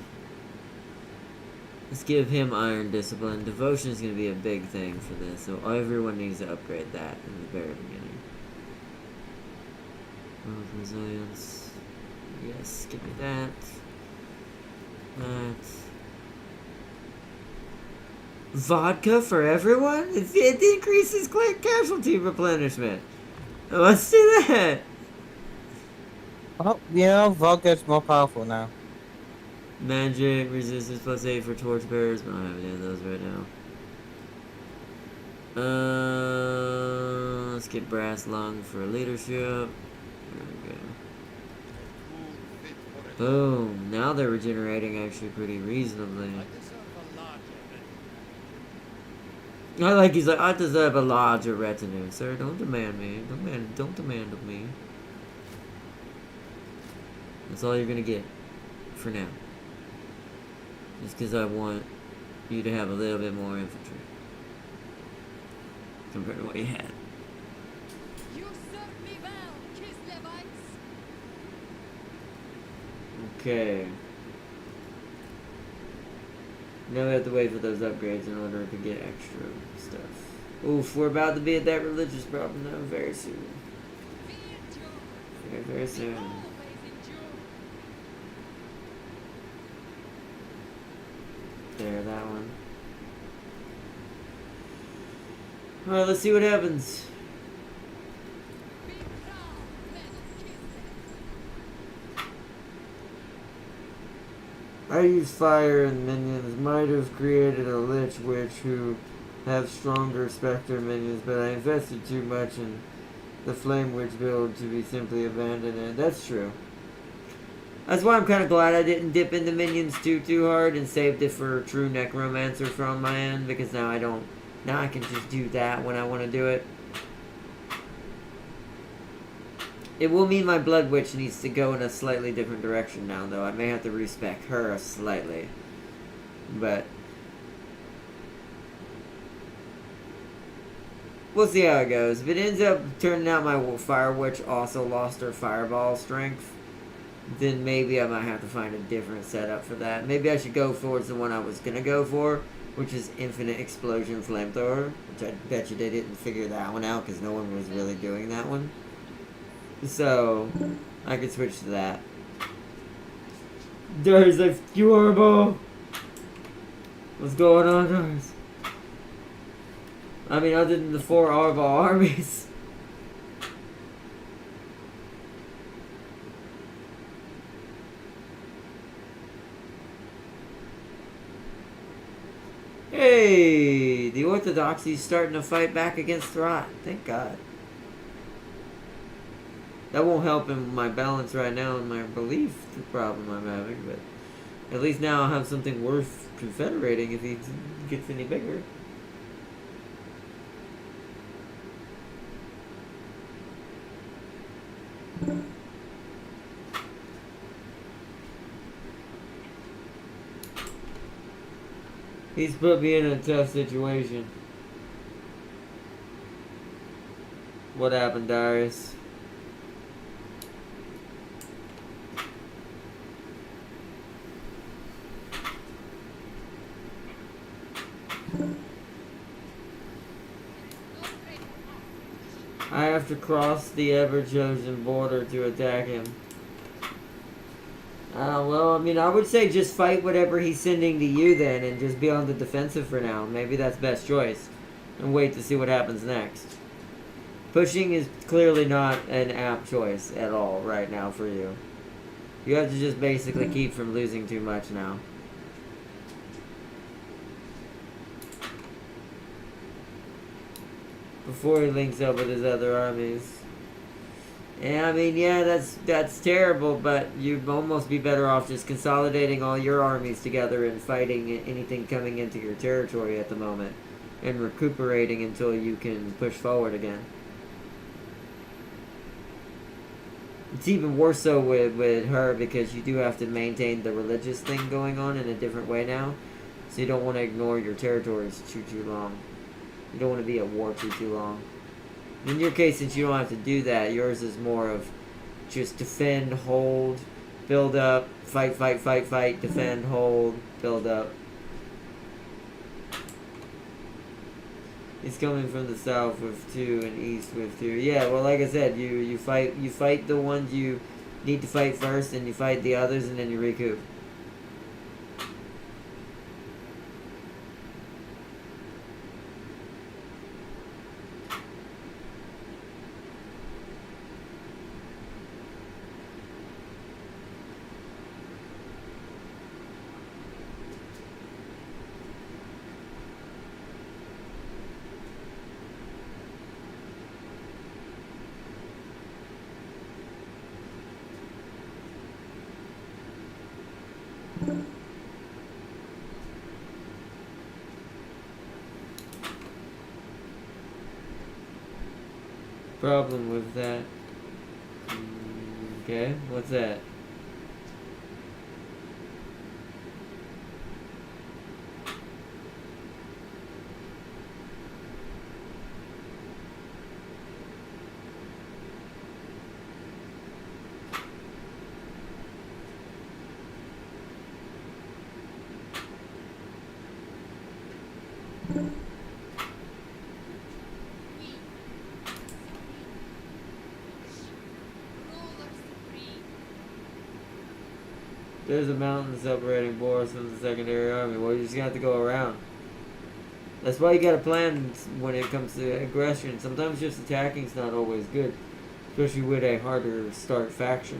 Let's give him Iron Discipline. Devotion is going to be a big thing for this, so everyone needs to upgrade that in the very beginning. Resilience. Yes, give me that. That. Vodka for everyone? It increases casualty replenishment. Let's do that. Oh, you know, vodka's more powerful now. Magic resistance +8 for torchbearers. We don't have any of those right now. Let's get brass lung for leadership. There we go. Boom. Now they're regenerating actually pretty reasonably. He's like, I deserve a larger retinue. Sir, don't demand me. Don't demand of me. That's all you're gonna get. For now. Just because I want you to have a little bit more infantry. Compared to what you had. You served me well, Kislevites. Okay. Now we have to wait for those upgrades in order to get extra stuff. Oof, we're about to be at that religious problem now very soon. Very, very soon. There, that one. Alright, let's see what happens. I used fire and minions might have created a Lich Witch who have stronger Spectre minions, but I invested too much in the Flame Witch build to be simply abandoned, and that's true. That's why I'm kind of glad I didn't dip into minions too hard and saved it for true Necromancer from my end, because now I can just do that when I want to do it. It will mean my Blood Witch needs to go in a slightly different direction now, though. I may have to respec her slightly. But we'll see how it goes. If it ends up turning out my Fire Witch also lost her Fireball strength, then maybe I might have to find a different setup for that. Maybe I should go towards the one I was going to go for, which is Infinite Explosion Flamethrower, which I bet you they didn't figure that one out because no one was really doing that one. So, I could switch to that. There's a horrible. What's going on, guys? I mean, other than the 4 horrible armies. Hey, the Orthodoxy's starting to fight back against Throt. Thank God. That won't help in my balance right now and my belief the problem I'm having, but at least now I'll have something worth confederating if he gets any bigger. He's put me in a tough situation. What happened, Darius? I have to cross the ever-chosen border to attack him. Well, I mean, I would say just fight whatever he's sending to you then and just be on the defensive for now. Maybe that's best choice. And wait to see what happens next. Pushing is clearly not an apt choice at all right now for you. You have to just basically keep from losing too much now. Before he links up with his other armies. And I mean, yeah, that's terrible, but you'd almost be better off just consolidating all your armies together and fighting anything coming into your territory at the moment. And recuperating until you can push forward again. It's even worse so with her because you do have to maintain the religious thing going on in a different way now. So you don't want to ignore your territories too long. You don't want to be at war too long. In your case, since you don't have to do that, yours is more of just defend, hold, build up, fight, defend, hold, build up. He's coming from the south with 2 and east with 2. Yeah, well, like I said, you fight the ones you need to fight first, and you fight the others, and then you recoup. Problem with that. Okay, what's that? There's a mountain separating Boris from the secondary army. Well, you're just gonna have to go around. That's why you gotta plan when it comes to aggression. Sometimes just attacking's not always good, especially with a harder start faction.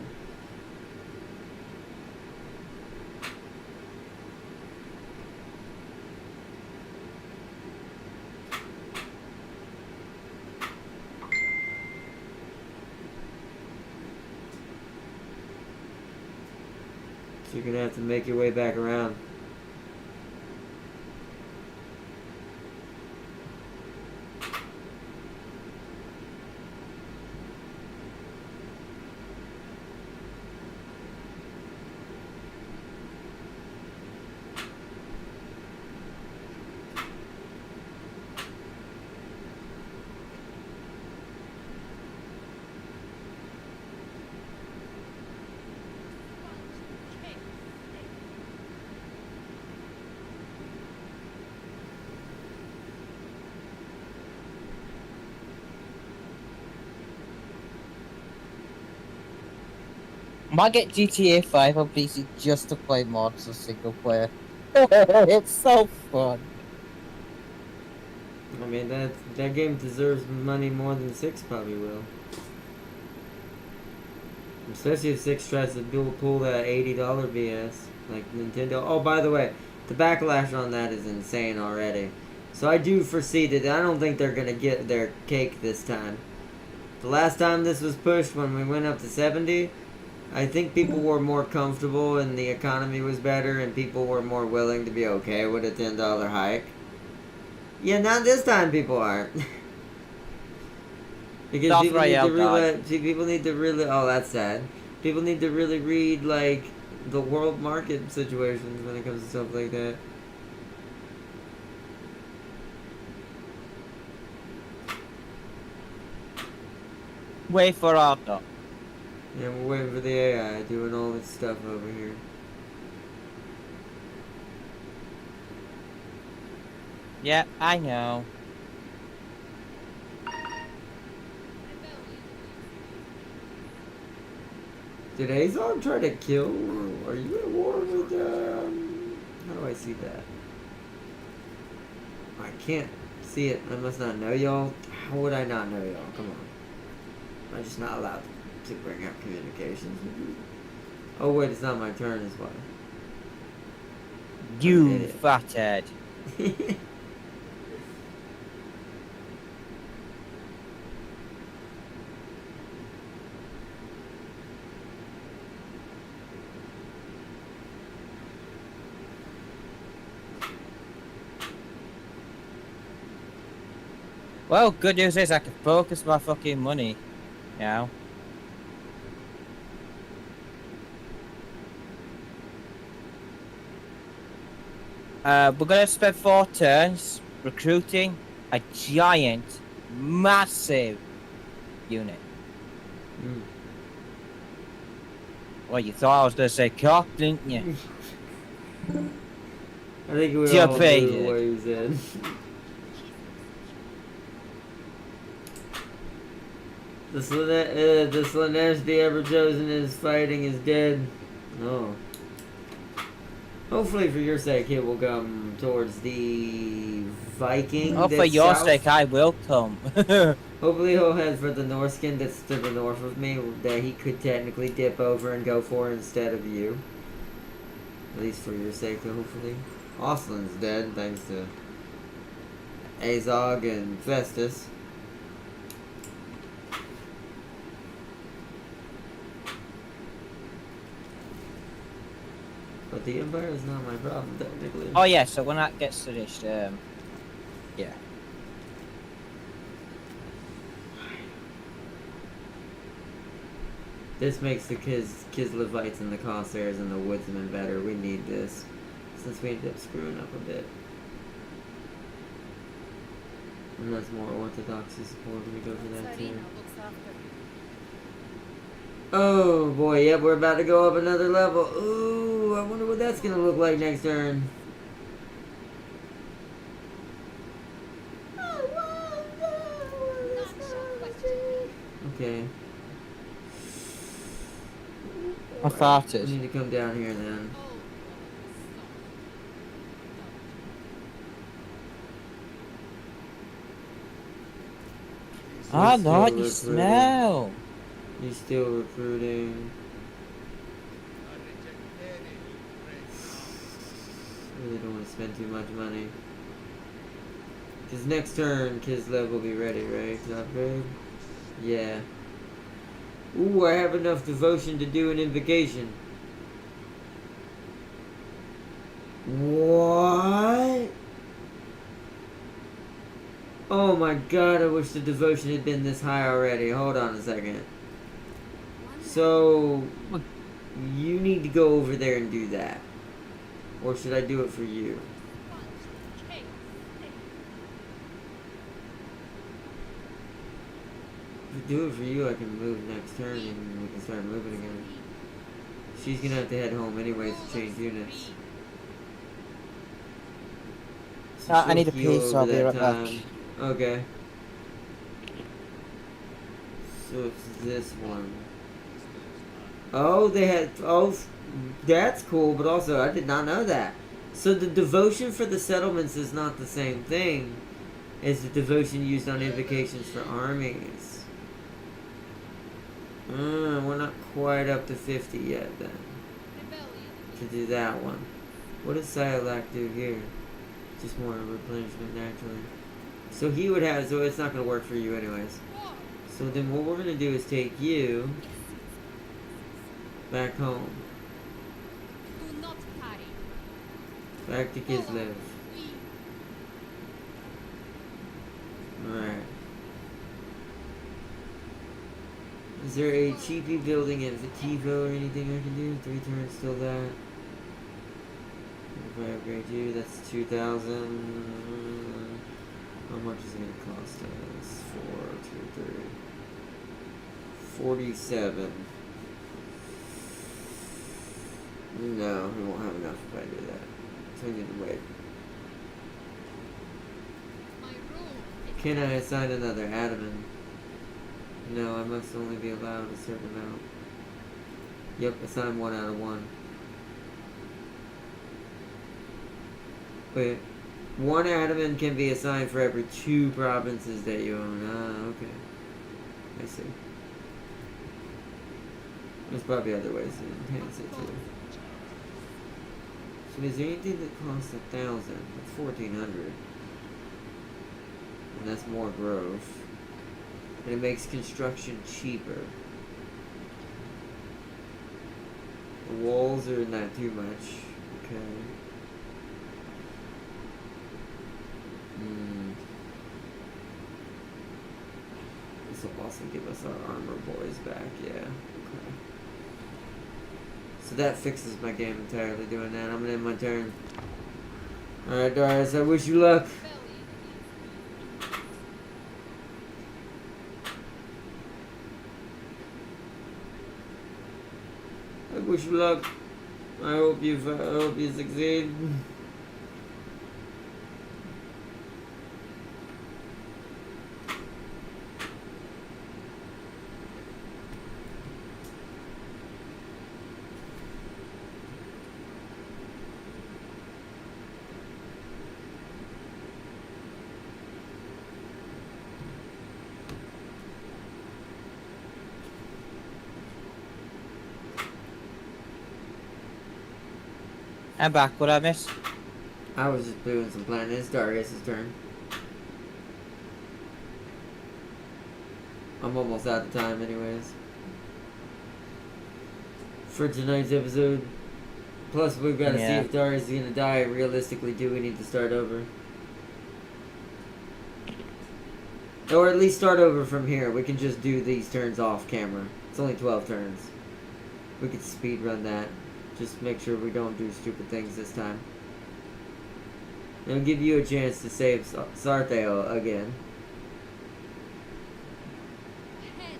So you're gonna have to make your way back around. Might get GTA 5 on PC just to play mods or single player. It's so fun. I mean, that game deserves money more than 6 probably will. Especially if 6 tries to pull that $80 BS like Nintendo. Oh, by the way, the backlash on that is insane already. So I do foresee that I don't think they're gonna get their cake this time. The last time this was pushed, when we went up to 70, I think people were more comfortable and the economy was better and people were more willing to be okay with a $10 hike. Yeah, not this time people aren't. Because South people need to Royale really, died. people need to really, oh, that's sad. People need to really read, like, the world market situations when it comes to stuff like that. Wait for Arthur. Yeah, we're waiting for the AI doing all this stuff over here. Yeah, I know. Did Azog try to kill? Are you at war with, how do I see that? I can't see it. I must not know y'all. How would I not know y'all? Come on. I'm just not allowed to bring up communications with you. Oh wait, it's not my turn as well. You fathead. Well, good news is I can focus my fucking money now. We're gonna spend 4 turns recruiting a giant, massive unit. Mm. Well, you thought I was gonna say cock, didn't you? I think we You're all paid. knew what he said. The Slanesh the Ever Chosen is fighting is dead. Oh. Hopefully for your sake it will come towards the Viking. Oh, for that's your south. sake, I will come. Hopefully he'll head for the Norskin that's to the north of me that he could technically dip over and go for instead of you. At least for your sake, hopefully. Oslin's dead thanks to Azog and Festus. But the Empire is not my problem, technically. Oh yeah, so when that gets finished, yeah. This makes the Kislevites and the Corsairs and the Woodsmen better. We need this. Since we ended up screwing up a bit. Unless more Orthodoxy support, we go for that too. Oh boy, yep, we're about to go up another level. Ooh, I wonder what that's gonna look like next turn. Okay. I farted. We need to come down here then. Ah, He's no, still you recruiting. smell. He's still recruiting. Really don't want to spend too much money. Cause next turn, Kislev will be ready, right? To upgrade? Yeah. Ooh, I have enough devotion to do an invocation. What? Oh my god, I wish the devotion had been this high already. Hold on a second. So, you need to go over there and do that. Or should I do it for you? If I do it for you, I can move next turn and we can start moving again. She's gonna have to head home anyways to change units. So I she'll need a heal pee, so I'll over be that right back. time. Okay. So it's this one. Oh, they had. Oh, that's cool, but also I did not know that. So the devotion for the settlements is not the same thing as the devotion used on invocations for armies. We're not quite up to 50 yet then to do that one. What does Siolak do here? Just more replenishment naturally. So he would have. So it's not going to work for you anyways. So then what we're going to do is take you back home. Do not tarry. Back to Kislev. We Alright. Is there a cheapy building at Vitivo or anything I can do? 3 turns, still that. If I upgrade you, that's 2,000. How much is it going to cost us? 4, 2, 3. 47. No, we won't have enough if I do that. So we need to wait. my rule. Can I assign another admin? No, I must only be allowed a certain amount. Yep, assign 1 out of 1. Wait, 1 admin can be assigned for every 2 provinces that you own. Ah, okay. I see. There's probably other ways to enhance it too. So is there anything that costs 1,000? That's 1,400. And that's more growth. And it makes construction cheaper. The walls are not too much. Okay. This will also give us our armor boys back, yeah. Okay. So that fixes my game entirely doing that. I'm gonna end my turn. Alright, Darius, I wish you luck. I wish you luck. I hope you succeed. I'm back. What I miss? I was just doing some planning. It's Darius' turn. I'm almost out of time anyways. For tonight's episode. Plus we've got to see if Darius is going to die. Realistically, do we need to start over? Or at least start over from here. We can just do these turns off camera. It's only 12 turns. We could speed run that. Just make sure we don't do stupid things this time. It'll give you a chance to save Sartheo again. Ahead.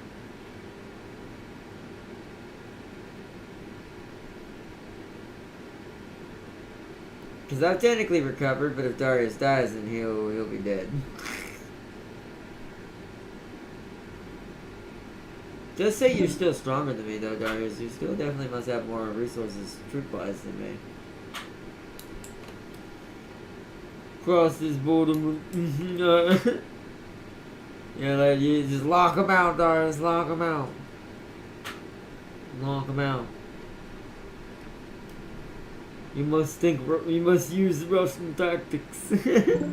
Because I've technically recovered, but if Darius dies, then he'll be dead. Just say you're still stronger than me, though, Darius. You still definitely must have more resources, troop-wise, than me. Cross this border. Yeah, like, you just lock him out, Darius. Lock him out. Lock him out. You must use Russian tactics. Hit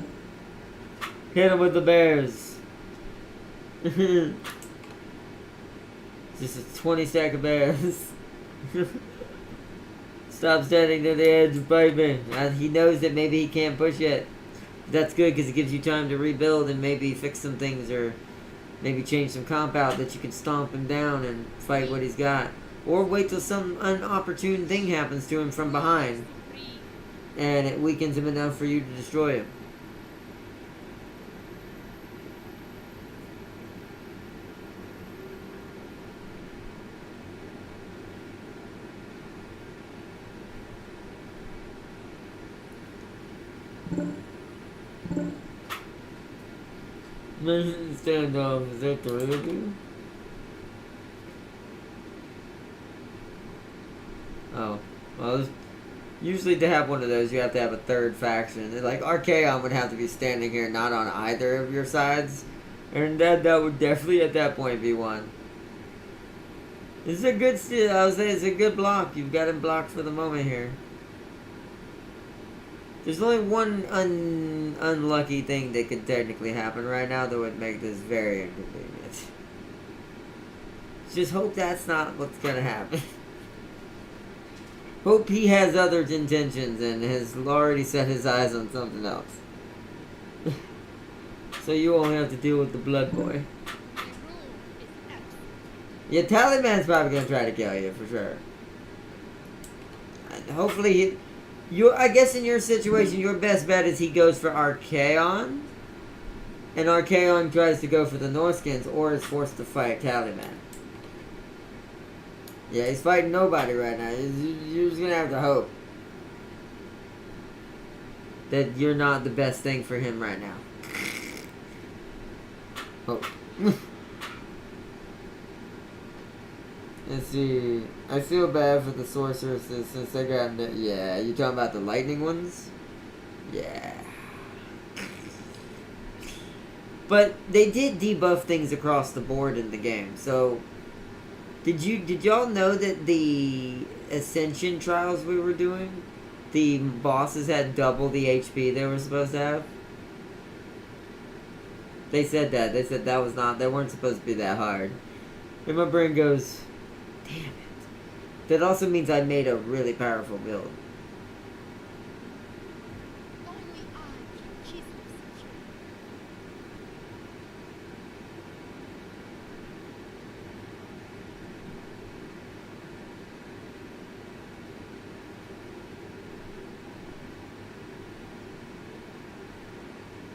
him with the bears. Just a 20 stack of bears. Stop standing to the edge of pavement. He knows that maybe he can't push yet. That's good because it gives you time to rebuild and maybe fix some things or maybe change some comp out that you can stomp him down and fight what he's got. Or wait till some inopportune thing happens to him from behind and it weakens him enough for you to destroy him. Stand off, is that the real deal? Well, usually to have one of those, you have to have a third faction. Like, Archaon would have to be standing here, not on either of your sides. And that would definitely, at that point, be one. This is a good, I would say it's a good block. You've got him blocked for the moment here. There's only one unlucky thing that could technically happen right now that would make this very inconvenient. Just hope that's not what's gonna happen. Hope he has other intentions and has already set his eyes on something else. So you won't have to deal with the Blood Boy. My rule is absolute. Yeah, Taliban's probably gonna try to kill you for sure. And hopefully, I guess in your situation, your best bet is he goes for Archaon, and Archaon tries to go for the Norskins, or is forced to fight Taliban. Yeah, he's fighting nobody right now. You're just gonna have to hope that you're not the best thing for him right now. Hope. Let's see. I feel bad for the sorceresses since they got... Yeah, you talking about the lightning ones? Yeah. But they did debuff things across the board in the game, so... Did y'all know that the Ascension trials we were doing, the bosses had double the HP they were supposed to have? They said that. They said that was not... They weren't supposed to be that hard. And my brain goes... Damn it. That also means I made a really powerful build. Only I can kiss such.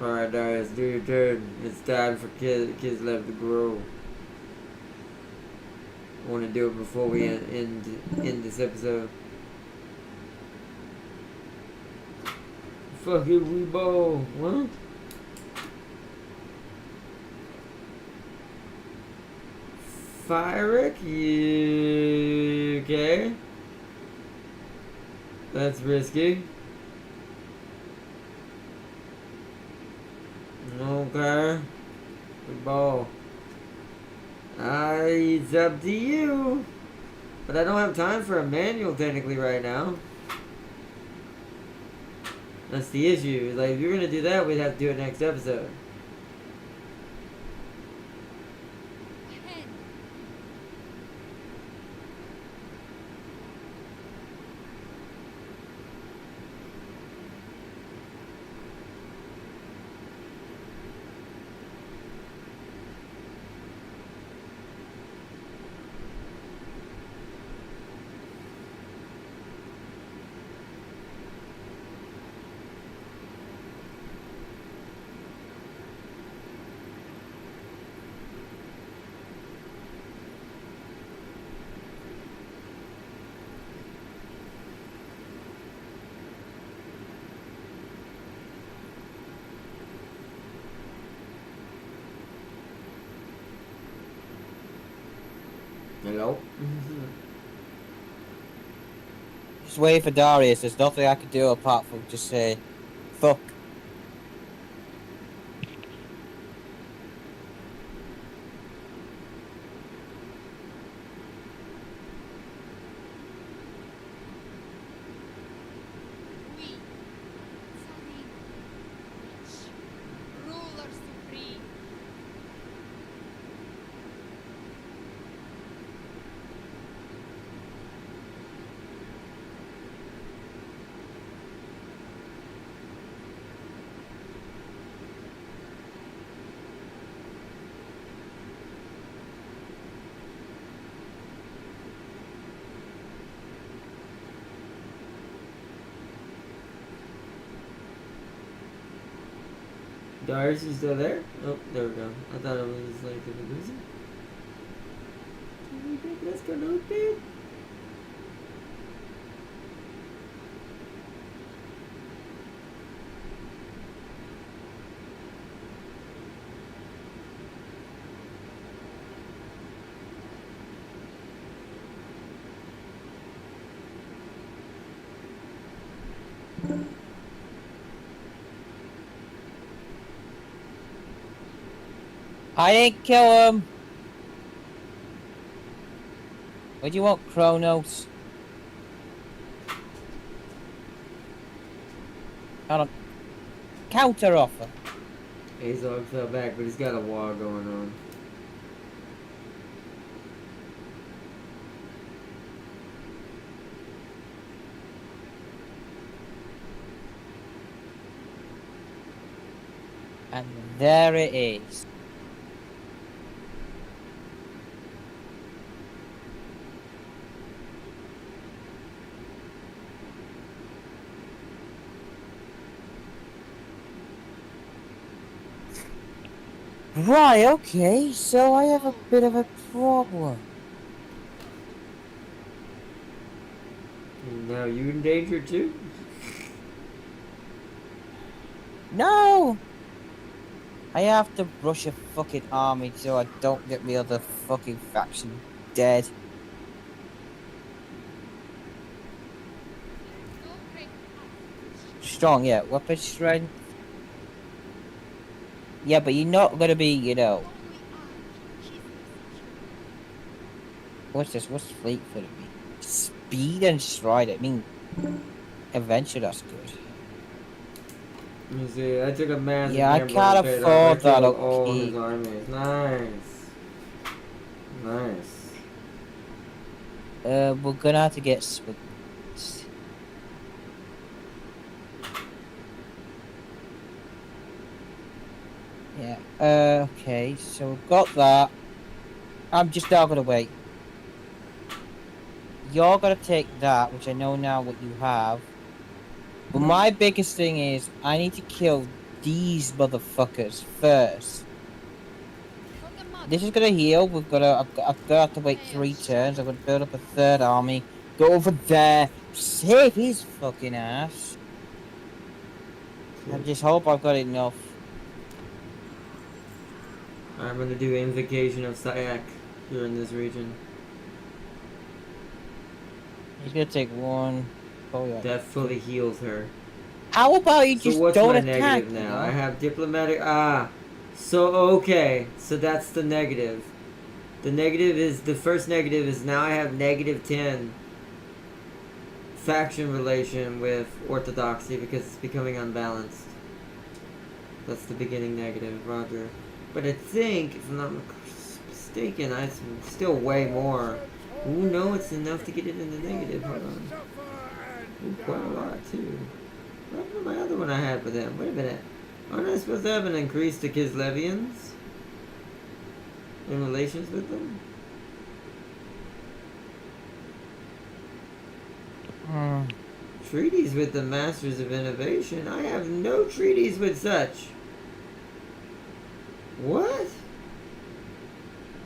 Alright, Darius, do your turn. It's time for kids left to grow. I want to do it before we end this episode. Fuck it, we ball. What? Fyric? You okay? That's risky. Okay. Good ball. It's up to you. But I don't have time for a manual technically right now. That's the issue. Like, if you're gonna do that, we'd have to do it next episode. Ahead. Hello? Just wait for Darius. There's nothing I can do apart from just say, fuck. We. Sunny. Rich. Ruler supreme. Darius, you still there? Oh, there we go. I thought it was like, did we lose it? Did we get this connected? I didn't kill him. What do you want, Kronos? Hold on. Counter offer. Azog fell back, but he's got a wall going on. And there it is. Right, okay, so I have a bit of a problem. Now you in danger too? No! I have to rush a fucking army so I don't get the other fucking faction dead. No great ask. Strong, yeah. Weapon strength. Yeah, but you're not gonna be, you know. Only I can keep them secure. What's this? What's fleet for me? Speed and stride. I mean, eventually that's good. Let me see. I took a massive Yeah, I gamble can't and paid off. afford I that, killed all okay. his armies. Nice. Nice. We're gonna have to get split. Yeah. Okay. So we've got that. I'm just now gonna wait. You're gonna take that, which I know now what you have. But my biggest thing is I need to kill these motherfuckers first. For the mother. This is gonna heal. I've got to wait 3 turns. I'm gonna build up a third army. Go over there. Save his fucking ass. I just hope I've got enough. I'm gonna do Invocation of Sayak here in this region. He's gonna take 1. Oh yeah. That fully heals her. How about you So just what's don't my attack? negative You now? know? I have diplomatic. So okay. So that's the negative. The negative is the first negative is now I have -10 faction relation with Orthodoxy because it's becoming unbalanced. That's the beginning negative, Roger. But I think, if I'm not mistaken, I'm still way more. Ooh, no, it's enough to get it in the negative. Hold on. Ooh, quite a lot, too. What happened to my other one I had with him? Wait a minute. Aren't I supposed to have an increase to Kislevians? In relations with them? Treaties with the Masters of Innovation? I have no treaties with such. What?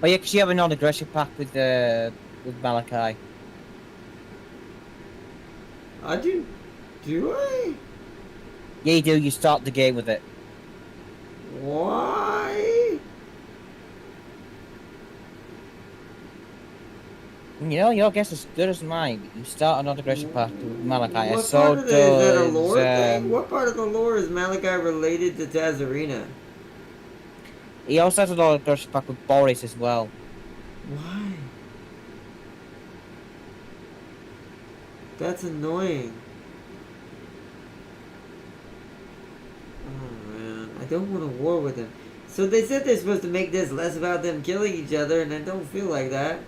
Oh yeah, because you have a non-aggression pact with Malachi. I do. Do I? Yeah, you do. You start the game with it. Why? You know, your guess is as good as mine. You start a non-aggression pact with Malachi, and What so part of the, is that a does lore thing? What part of the lore is Malachi related to Tazarina? he also has a non-aggression pact with Boris as well. Why? That's annoying. Oh man, I don't want to war with them. So they said they're supposed to make this less about them killing each other, and I don't feel like that.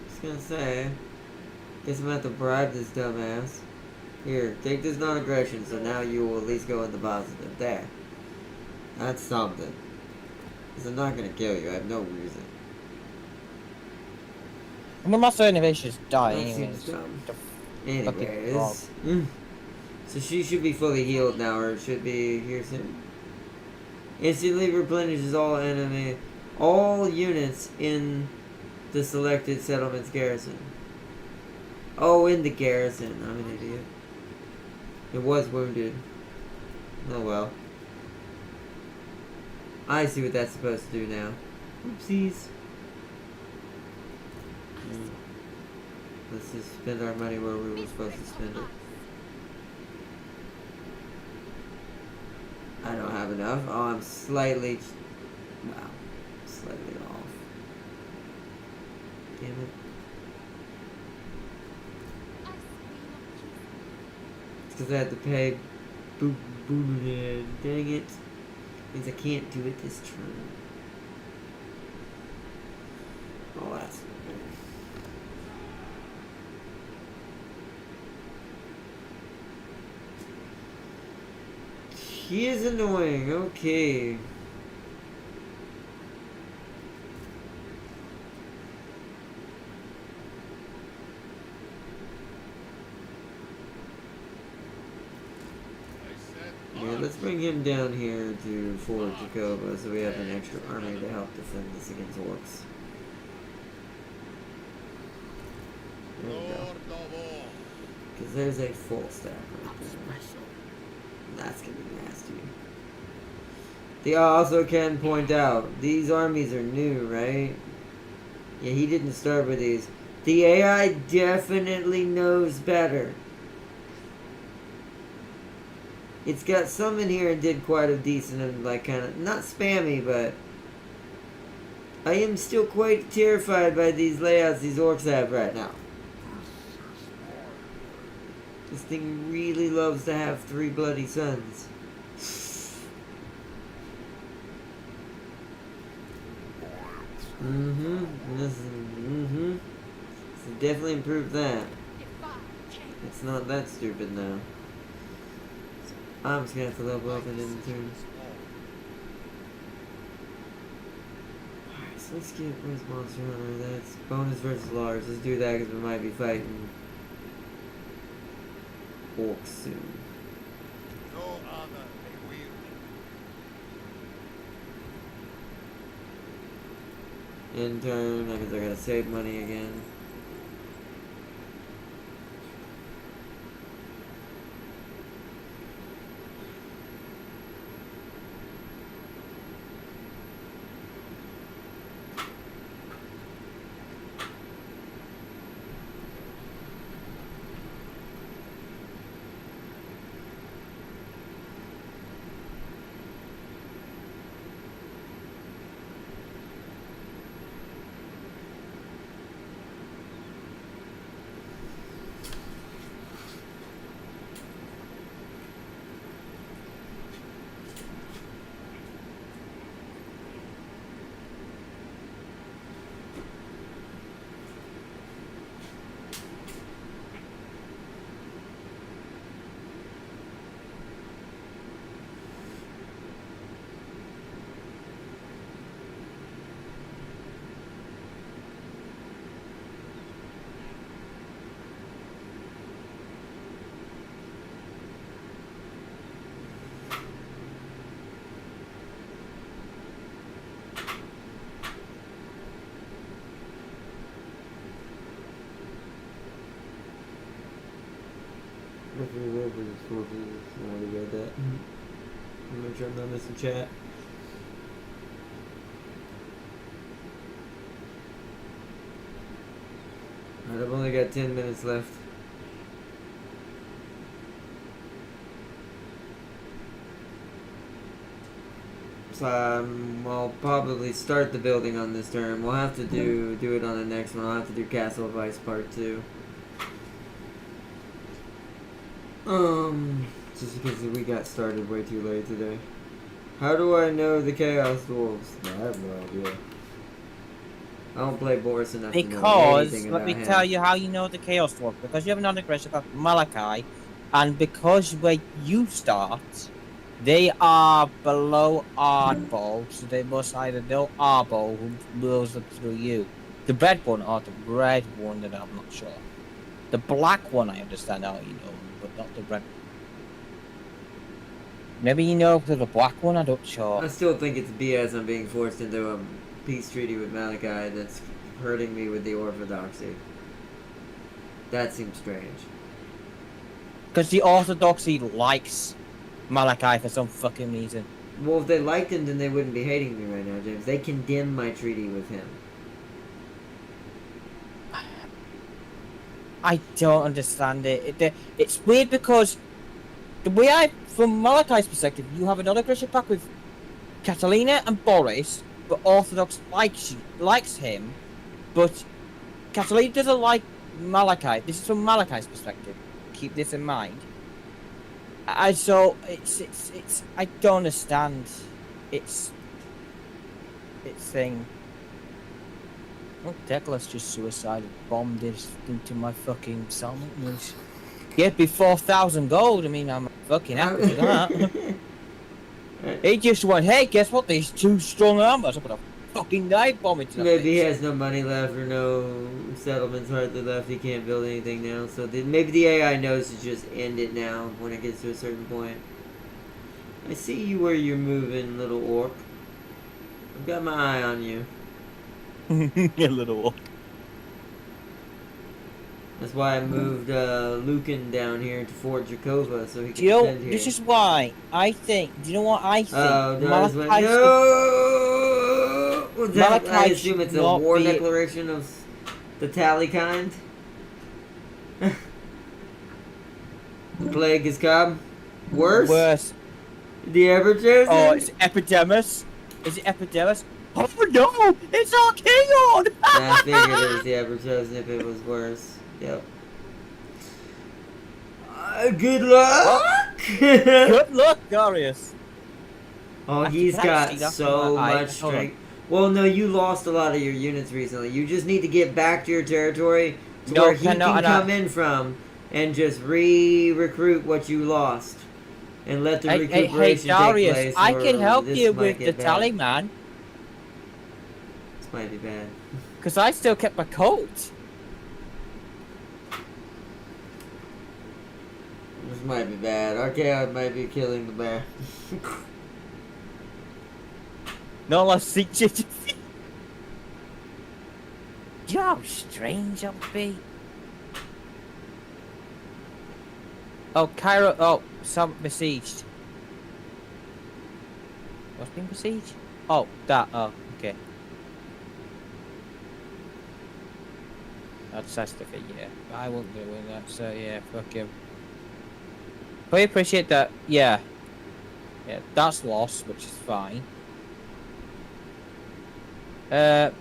Just gonna say, guess I'm gonna have to bribe this dumbass. Here, take this non-aggression, so now you will at least go in the positive. There. That's something. Because I'm not gonna kill you, I have no reason. I mean, Master Innovation is dying That anyways. seems dumb. The Anyways. So she should be fully healed now, or it should be here soon. Instantly replenishes all units in the selected settlement's garrison. Oh, in the garrison. I'm an idiot. It was wounded. Oh well. I see what that's supposed to do now. Oopsies. Let's just spend our money where we were supposed to spend it. I have enough. Oh, I'm slightly... Wow. Slightly off. Damn it. I scream of Jesus. It's because I have to pay... Dang it. Means I can't do it this turn. Oh, that's... He is annoying, okay. Yeah, let's bring him down here to Fort Jacoba so we have an extra army to help defend us against orcs. There we go. Lord of all. Because there's a full stack right there. That's gonna be nasty. They also can point out, these armies are new, right? Yeah, he didn't start with these. The AI definitely knows better. It's got some in here and did quite a decent and like kind of, not spammy, but I am still quite terrified by these layouts these orcs have right now. This thing really loves to have 3 bloody suns. So definitely improved that. It's not that stupid now. I'm just gonna have to level up and in turn. Alright, so let's get, where's Monster Hunter? That's bonus versus Lars. Let's do that because we might be fighting orcs soon. No honor may wield. In turn, that means I gotta save money again. I already read that. I'm make sure I'm not missing chat. Alright, I've only got 10 minutes left. So I'll probably start the building on this turn. We'll have to do it on the next one. I'll have to do Castle of Ice Part 2. Just because we got started way too late today. How do I know the Chaos Wolves? I have no idea. I don't play Boris enough to know Because, anything let about me him. tell you how you know the Chaos Dwarf. Because you have an non-aggressive of Malachi, and because where you start, they are below Ardball, so they must either know Ardball who blows up through you. The red one or the red one that I'm not sure. The black one I understand how you know, but not the red. Maybe you know the black one, I'm not sure. I still think it's BS I'm being forced into a peace treaty with Malachi that's hurting me with the Orthodoxy. That seems strange. Because the Orthodoxy likes Malachi for some fucking reason. Well, if they liked him, then they wouldn't be hating me right now, James. They condemn my treaty with him. I don't understand it. It's weird because The way from Malachi's perspective, you have another aggression pack with Catalina and Boris, but Orthodox likes him, but Catalina doesn't like Malachi. This is from Malachi's perspective. Keep this in mind. So it's I don't understand. It's thing. Oh, Declan's just suicided, bombed this into my fucking settlement. Yeah, it'd be 4,000 gold. I mean, I'm fucking happy with that. He just went, hey, guess what? These 2 strong armors. I'm gonna fucking dive bomb into that Maybe he bitch. has no money left or no settlements hardly left. He can't build anything now. So maybe the AI knows to just end it now when it gets to a certain point. I see you where you're moving, little orc. I've got my eye on you. A little. That's why I moved Lucan down here to Fort Jakova so he Do you can know, defend here. this is why I think, do you know what I think? Oh, Doris went, Malachi no! Was that, I Malachi assume it's should a not war be- declaration of the tally kind? The plague has come. Worse? The ever-chosen? Oh, it's Epidemus. Is it Epidemus? Oh no! It's Archaon! I figured it was the ever-chosen if it was worse. Yep. Good luck! Good luck, Darius. Oh, I he's can got see that so from my eye. much Hold on. strength. Well, no, you lost a lot of your units recently. You just need to get back to your territory to No, where he no, can no. come in from and just re-recruit what you lost. And let the Hey, recuperation Darius, take place. I or can help this you might with the get bad. tally, man. This might be bad. Because I still kept my coat. This might be bad. Archaon might be killing the bear. No less secret. You know how strange that would be? Oh, Cairo. Oh, some besieged. What's been besieged? Oh, that. Oh, okay. That's the thing, yeah. I won't do that, so yeah, fuck him. But I appreciate that, yeah. Yeah, that's lost, which is fine. No,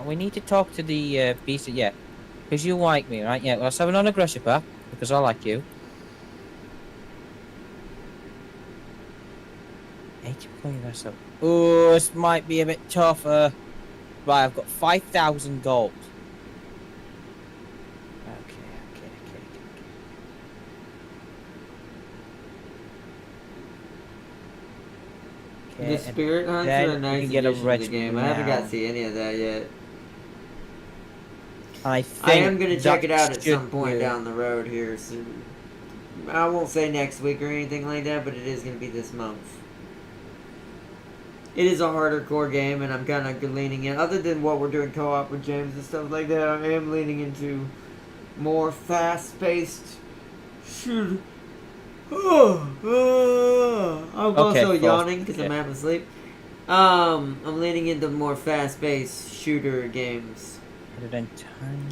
we need to talk to the beast, yeah. Because you like me, right? Yeah, let's have an unaggression pack, because I like you. Hate you playing myself. Oh, this might be a bit tougher. Right, I've got 5,000 gold. Okay. The and spirit hunts then are a we nice can get a addition to the regiment game. I haven't got now. to see any of that yet. I I am going to check it out at should some point do. down the road here soon. I won't say next week or anything like that, but it is going to be this month. It is a harder core game, and I'm kind of leaning in. Other than what we're doing co-op with James and stuff like that, I am leaning into more fast-paced shoot. I'm Okay, also Frost, yawning because I'm okay. having sleep. I'm leaning into more fast-paced shooter games Put it in time.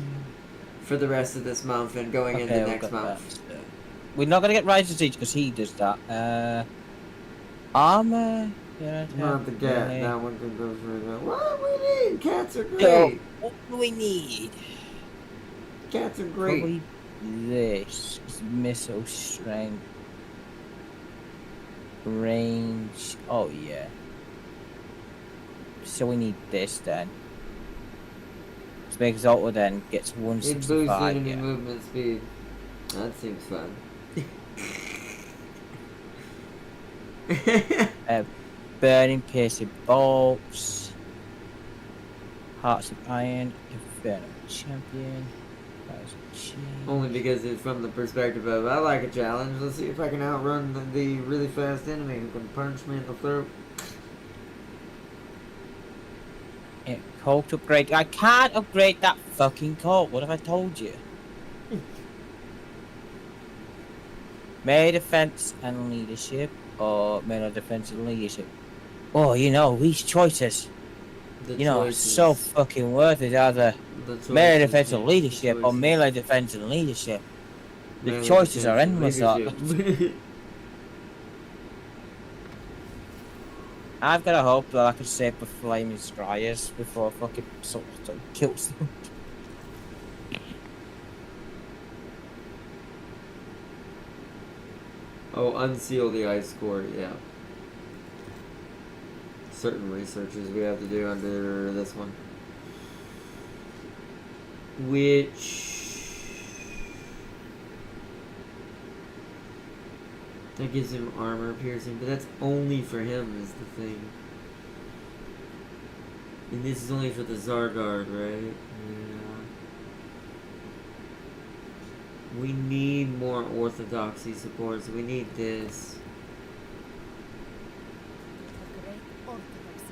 for the rest of this month and going into we'll next get month. that. We're not gonna get Rise of Siege because he does that. Armor. Yeah, Not the cat. yeah. That one can go through that. What we need? Cats are So, great. what do we need? Cats are great. Probably this. It's missile strength. Range. Oh, yeah. So we need this then. So make Exalta then gets It boosts 165. enemy Yeah. movement speed. That seems fun. Burning piercing bolts. Hearts of Iron. Infernal Champion. Only because it's from the perspective of I like a challenge. Let's see if I can outrun the really fast enemy who can punch me in the throat. Yeah, Colt upgrade. I can't upgrade that fucking Colt. What have I told you? Melee defense and leadership, or melee defense and leadership. Oh, you know these choices. The You know, are choices- so fucking worth it. Either the choices, melee defense and James, the leadership, or choices. melee defense and leadership. The Mainly choices are detention, endless. leadership. I've got to hope that I can save the flaming scryers before fucking sort of kills them. Oh, unseal the ice core, yeah. Certain researches we have to do under this one. Which... that gives him armor piercing, but that's only for him is the thing. And this is only for the Zargard, right? Yeah. We need more orthodoxy support, so we need this. The great orthodoxy.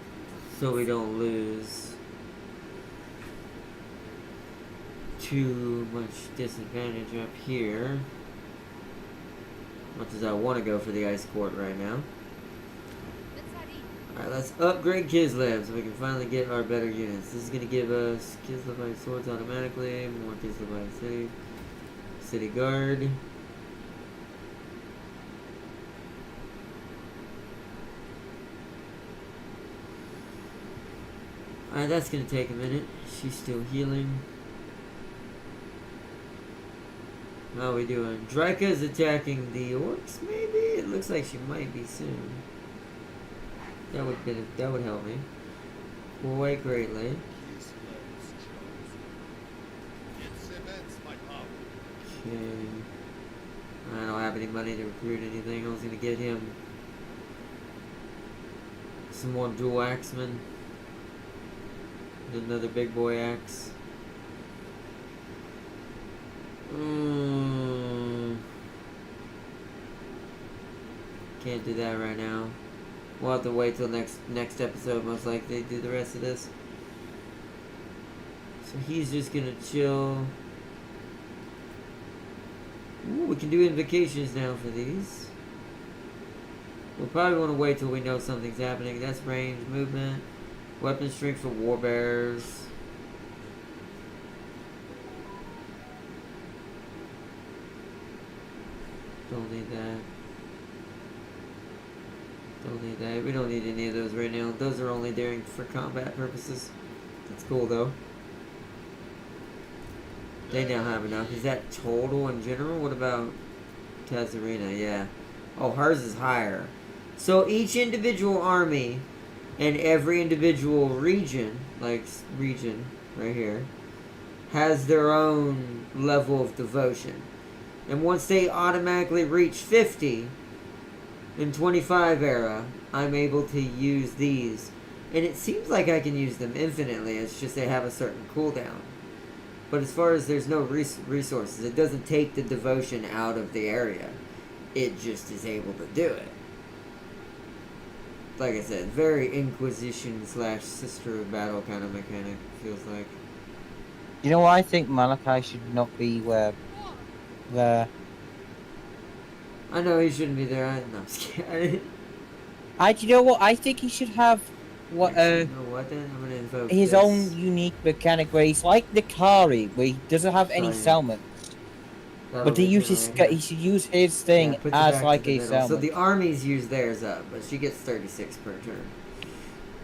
So we don't lose too much disadvantage up here. Much as I want to go for the ice court right now. Let's hurry. Alright, let's upgrade Kislev so we can finally get our better units. This is going to give us Kislevite swords automatically, more Kislevite city guard. Alright, that's going to take a minute. She's still healing. How are we doing? Drika's attacking the orcs, maybe? It looks like she might be soon. That would help me. Quite greatly. It cements my power. Okay. I don't have any money to recruit anything. I was gonna get him some more dual axemen. Another big boy axe. Can't do that right now. We'll have to wait till next episode, most likely, to do the rest of this. So he's just gonna chill. Ooh, we can do invocations now for these. We'll probably want to wait till we know something's happening. That's range, movement, weapon strength for warbearers. Don't need that. Don't need that. We don't need any of those right now. Those are only during for combat purposes. That's cool though. They now have enough. Is that total in general? What about Tazarina? Yeah. Oh, hers is higher. So each individual army and every individual region, like region right here, has their own level of devotion. And once they automatically reach 50 in 25 era, I'm able to use these. And it seems like I can use them infinitely. It's just they have a certain cooldown. But as far as there's no resources, it doesn't take the devotion out of the area. It just is able to do it. Like I said, very Inquisition / Sister of Battle kind of mechanic, feels like. You know what? I think Malachi should not be where there. I know he shouldn't be there. No, I'm just kidding. Do you know what? I think he should have what Actually, you know what then? I'm gonna invoke his this. own unique mechanic where he's like the Kari, where he doesn't have any Right. settlement. That'll But he be uses good. he should use his thing Yeah, puts it as back to like the a middle. settlement. So the armies use theirs up, but she gets 36 per turn.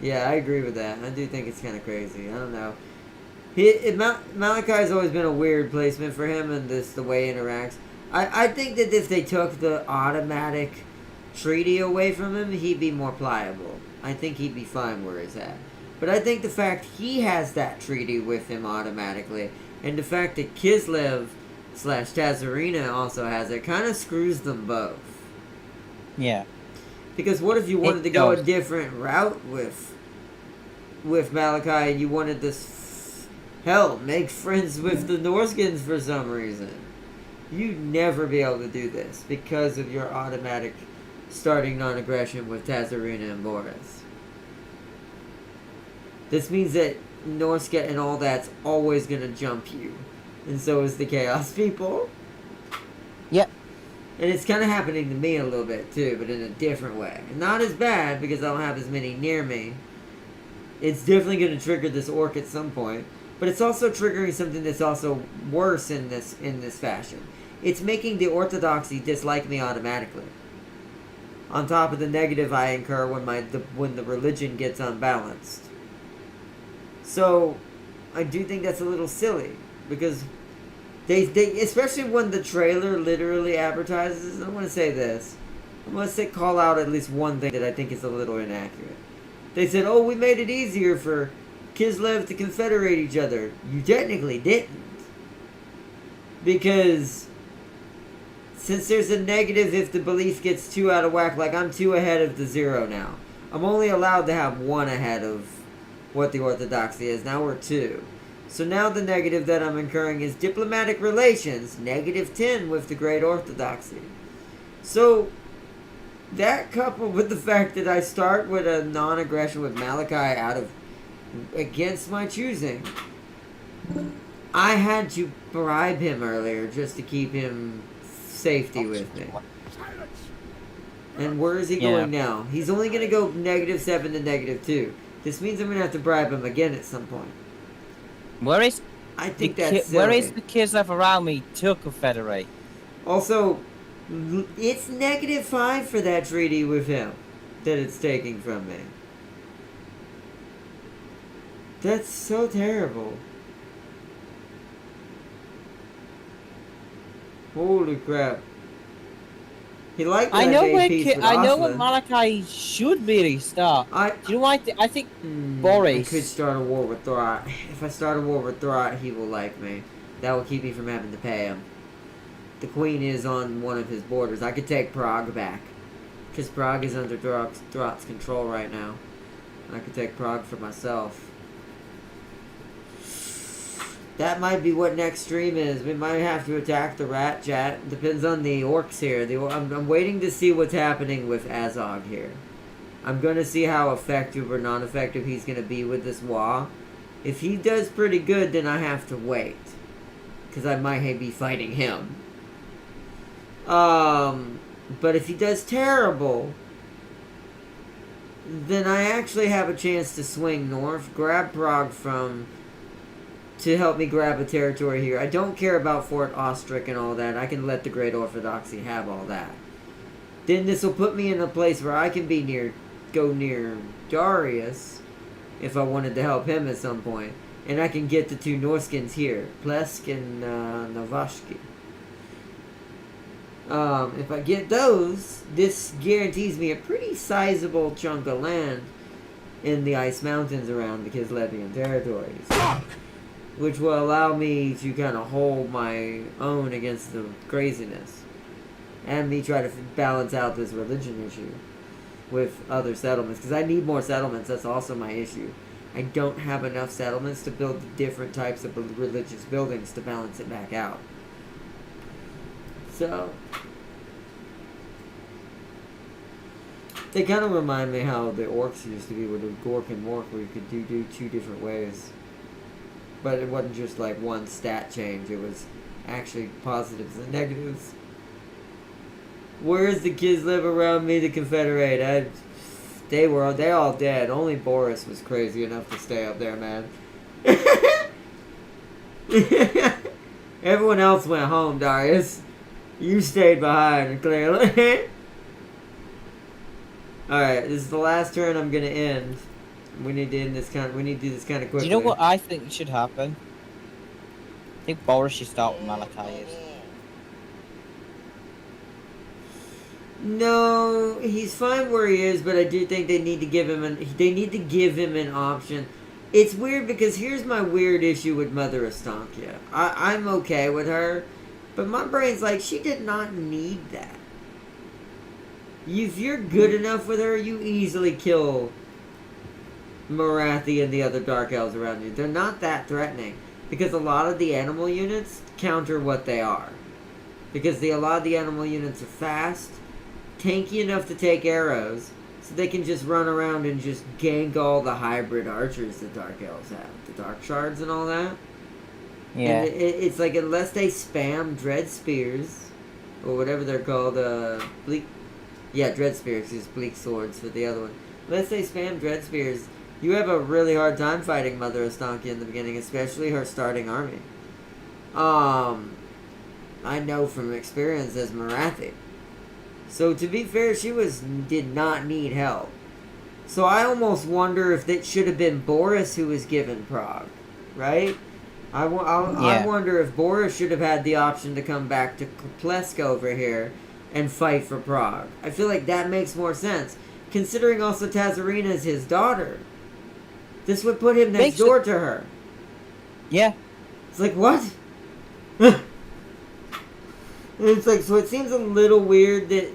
Yeah, I agree with that. I do think it's kind of crazy. I don't know. Malachi's always been a weird placement for him, and the way he interacts. I think that if they took the automatic treaty away from him, he'd be more pliable. I think he'd be fine where he's at. But I think the fact he has that treaty with him automatically, and the fact that Kislev / Tazarina also has it, kind of screws them both. Yeah. Because what if you wanted to go a does. different route with Malachi, and you wanted this, hell, make friends with the Norskins for some reason? You'd never be able to do this because of your automatic starting non-aggression with Tazarina and Boris. This means that Norska and all that's always going to jump you. And so is the Chaos people. Yep. And it's kind of happening to me a little bit too, but in a different way. Not as bad because I don't have as many near me. It's definitely going to trigger this orc at some point. But it's also triggering something that's also worse in this fashion. it's making the orthodoxy dislike me automatically. On top of the negative I incur when the religion gets unbalanced. So, I do think that's a little silly because they especially when the trailer literally advertises. I want to say this. I want to call out at least one thing that I think is a little inaccurate. They said, "Oh, we made it easier for Kislev to confederate each other." You technically didn't, because since there's a negative if the belief gets 2 out of whack, like I'm 2 ahead of the 0 now. I'm only allowed to have 1 ahead of what the orthodoxy is. Now we're 2. So now the negative that I'm incurring is diplomatic relations, -10 with the great orthodoxy. So that coupled with the fact that I start with a non-aggression with Malachi against my choosing, I had to bribe him earlier just to keep him safety with me. And where is he going now? He's only going to go -7 to -2. This means I'm going to have to bribe him again at some point. Where is I think that's silly. where is the Kislev around me to confederate? Also, it's -5 for that treaty with him that it's taking from me. That's so terrible. Holy crap. He liked that I know where Osman. Malachi should be restart. Do you know why? I think Boris. I could start a war with Thrat. If I start a war with Thrat, he will like me. That will keep me from having to pay him. The queen is on one of his borders. I could take Prague back, because Prague is under Thrat's control right now. I could take Prague for myself. That might be what next stream is. We might have to attack the rat chat. Depends on the orcs here. I'm waiting to see what's happening with Azog here. I'm going to see how effective or non-effective he's going to be with this Wa. If he does pretty good, then I have to wait, because I might be fighting him. But if he does terrible, then I actually have a chance to swing north, grab Prague to help me grab a territory here. I don't care about Fort Ostrich and all that. I can let the Great Orthodoxy have all that. Then this will put me in a place where I can go near Darius, if I wanted to help him at some point. And I can get the 2 Norskins here, Plesk and Novashki. If I get those, this guarantees me a pretty sizable chunk of land in the Ice Mountains around the Kislevian territories. Which will allow me to kind of hold my own against the craziness. And me try to balance out this religion issue with other settlements. Because I need more settlements, that's also my issue. I don't have enough settlements to build different types of religious buildings to balance it back out. So, they kind of remind me how the orcs used to be with the Gork and Mork, where you could do 2 different ways. But it wasn't just like one stat change, it was actually positives and negatives. Where's the Kislev around me to confederate? They all dead. Only Boris was crazy enough to stay up there, man. Everyone else went home, Darius. You stayed behind, clearly. Alright, this is the last turn I'm gonna end. We need to do this kind of quickly. Do you know what I think should happen? I think Boris should start with Malachi. No, he's fine where he is, but I do think they need to give him an option. It's weird because here's my weird issue with Mother Estancia. I'm okay with her, but my brain's like, she did not need that. If you're good enough with her, you easily kill Marathi and the other Dark Elves around you. They're not that threatening, because a lot of the animal units counter what they are. Because a lot of the animal units are fast, tanky enough to take arrows, so they can just run around and just gank all the hybrid archers that Dark Elves have. The Dark Shards and all that. Yeah. And it's like, unless they spam Dread Spears, or whatever they're called, Dread Spears, is Bleak Swords for the other one. Unless they spam Dread Spears, you have a really hard time fighting Mother Estancia in the beginning, especially her starting army. I know from experience as Marathi. So to be fair, she did not need help. So I almost wonder if it should have been Boris who was given Prague, right? I wonder if Boris should have had the option to come back to Plesk over here and fight for Prague. I feel like that makes more sense, considering also Tazarina is his daughter. This would put him next door to her. Yeah. It's like, what? It's like, so it seems a little weird that,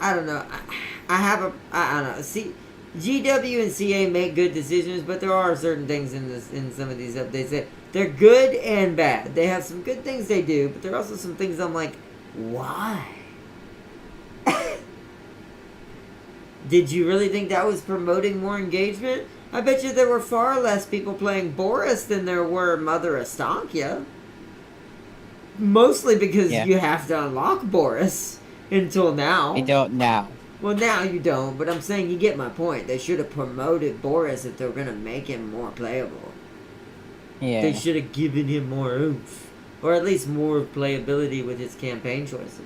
I don't know, I don't know, see, GW and CA make good decisions, but there are certain things in some of these updates that they're good and bad. They have some good things they do, but there are also some things I'm like, why? Did you really think that was promoting more engagement? I bet you there were far less people playing Boris than there were Mother Estancia. Mostly because you have to unlock Boris until now. You don't now. Well, now you don't, but I'm saying you get my point. They should have promoted Boris if they were going to make him more playable. Yeah. They should have given him more oomph. Or at least more playability with his campaign choices.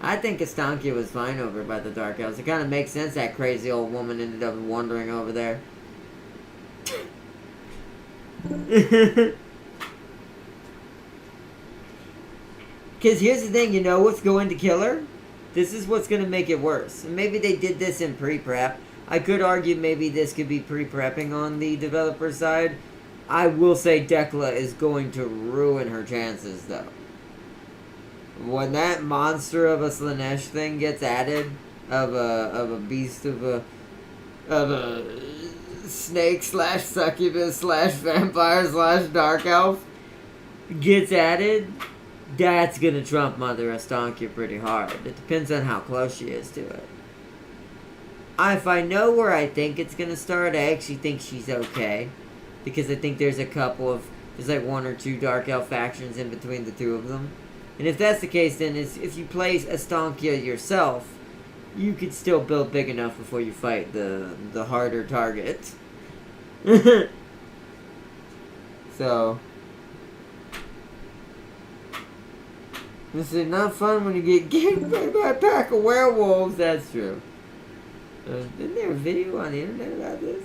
I think Estancia was fine over by the Dark Elves. It kind of makes sense that crazy old woman ended up wandering over there. Because here's the thing, you know what's going to kill her? This is what's going to make it worse. And maybe they did this in pre-prep. I could argue maybe this could be pre-prepping on the developer side. I will say Dekla is going to ruin her chances, though. When that monster of a Slanesh thing gets added, of a beast of a snake / succubus / vampire / dark elf gets added, that's gonna trump Mother Estancia pretty hard. It depends on how close she is to it. If I know where I think it's gonna start, I actually think she's okay. Because I think there's like 1 or 2 Dark Elf factions in between the two of them. And if that's the case, then if you play Estancia yourself, you could still build big enough before you fight the harder target. So, this is not fun when you get ganked by a pack of werewolves. That's true. Isn't there a video on the internet about this?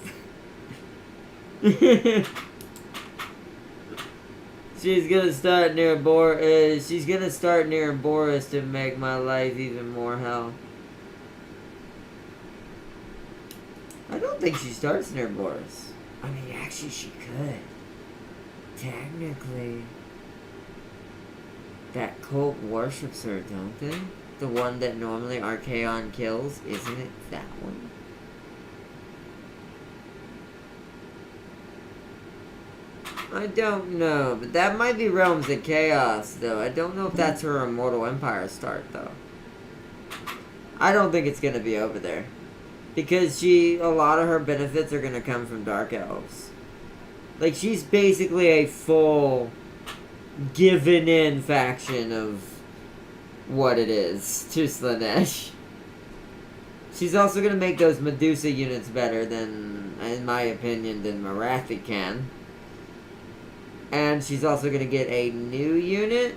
She's gonna start near she's gonna start near Boris to make my life even more hell. I don't think she starts near Boris. I mean, actually she could. Technically. That cult worships her, don't they? The one that normally Archaon kills, isn't it that one? I don't know, but that might be Realms of Chaos, though. I don't know if that's her Immortal Empire start, though. I don't think it's gonna be over there. Because a lot of her benefits are gonna come from Dark Elves. Like, she's basically a full given-in faction of what it is to Slanesh. She's also gonna make those Medusa units better than, in my opinion, than Marathi can. And she's also going to get a new unit.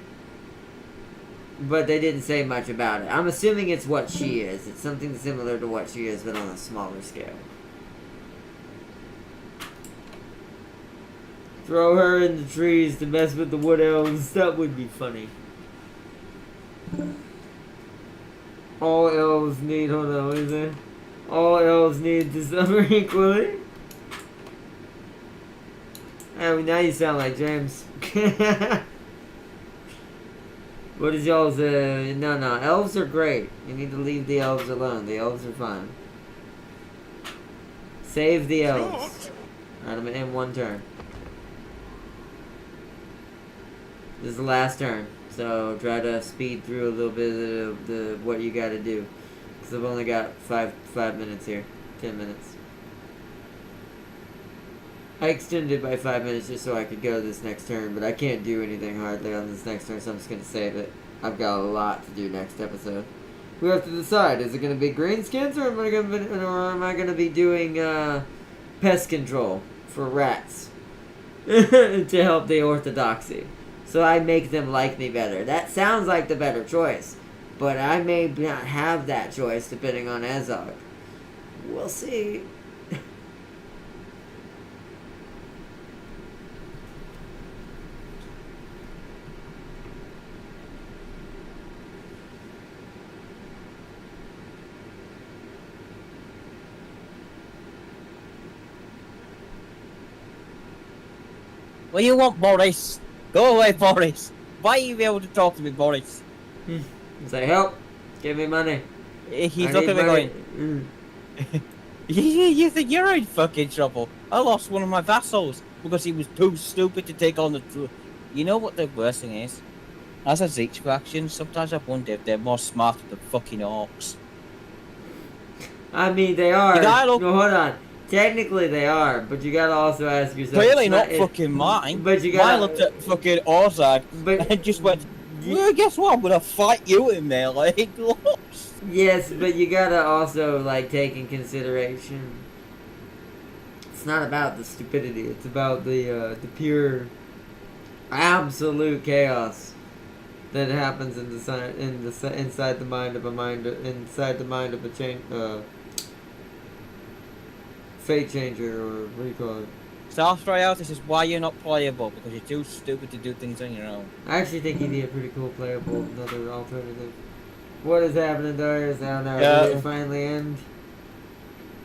But they didn't say much about it. I'm assuming it's what she is. It's something similar to what she is, but on a smaller scale. Throw her in the trees to mess with the wood elves. That would be funny. All elves need... Hold on, what is it? All elves need to suffer equally. Oh, now you sound like James. What is y'all's, no, elves are great. You need to leave the elves alone. The elves are fine. Save the elves. Alright, I'm gonna end one turn. This is the last turn. So, try to speed through a little bit of what you gotta do. Because I've only got 5 minutes here. 10 minutes. I extended it by 5 minutes just so I could go this next turn, but I can't do anything hardly on this next turn, so I'm just going to save it. I've got a lot to do next episode. We have to decide, is it going to be greenskins, or am I going to be doing pest control for rats to help the orthodoxy? so I make them like me better. That sounds like the better choice, but I may not have that choice depending on Azog. We'll see. What do you want, Boris? Go away, Boris. Why are you able to talk to me, Boris? Say, help. Give me money. He's I looking at me need going, money. you think you're in fucking trouble? I lost one of my vassals because he was too stupid to take on the... You know what the worst thing is? As a Zeech faction, sometimes I wonder if they're more smarter than fucking orcs. I mean, they are. You gotta look- No, hold on. Technically, they are, but you gotta also ask yourself. Clearly it's not it- fucking mine. But you Mine gotta. looked at fucking Orzag But and just went, well, guess what? I'm gonna fight you in there, like, lost. yes, but you gotta also like take in consideration. It's not about the stupidity. It's about the pure, absolute chaos that happens inside the mind of a fate changer, or what do you call it? South Royale, this is why you're not playable, because you're too stupid to do things on your own. I actually think he'd be a pretty cool playable another alternative. What is happening, Darius? I don't know. Yeah. Did it finally end?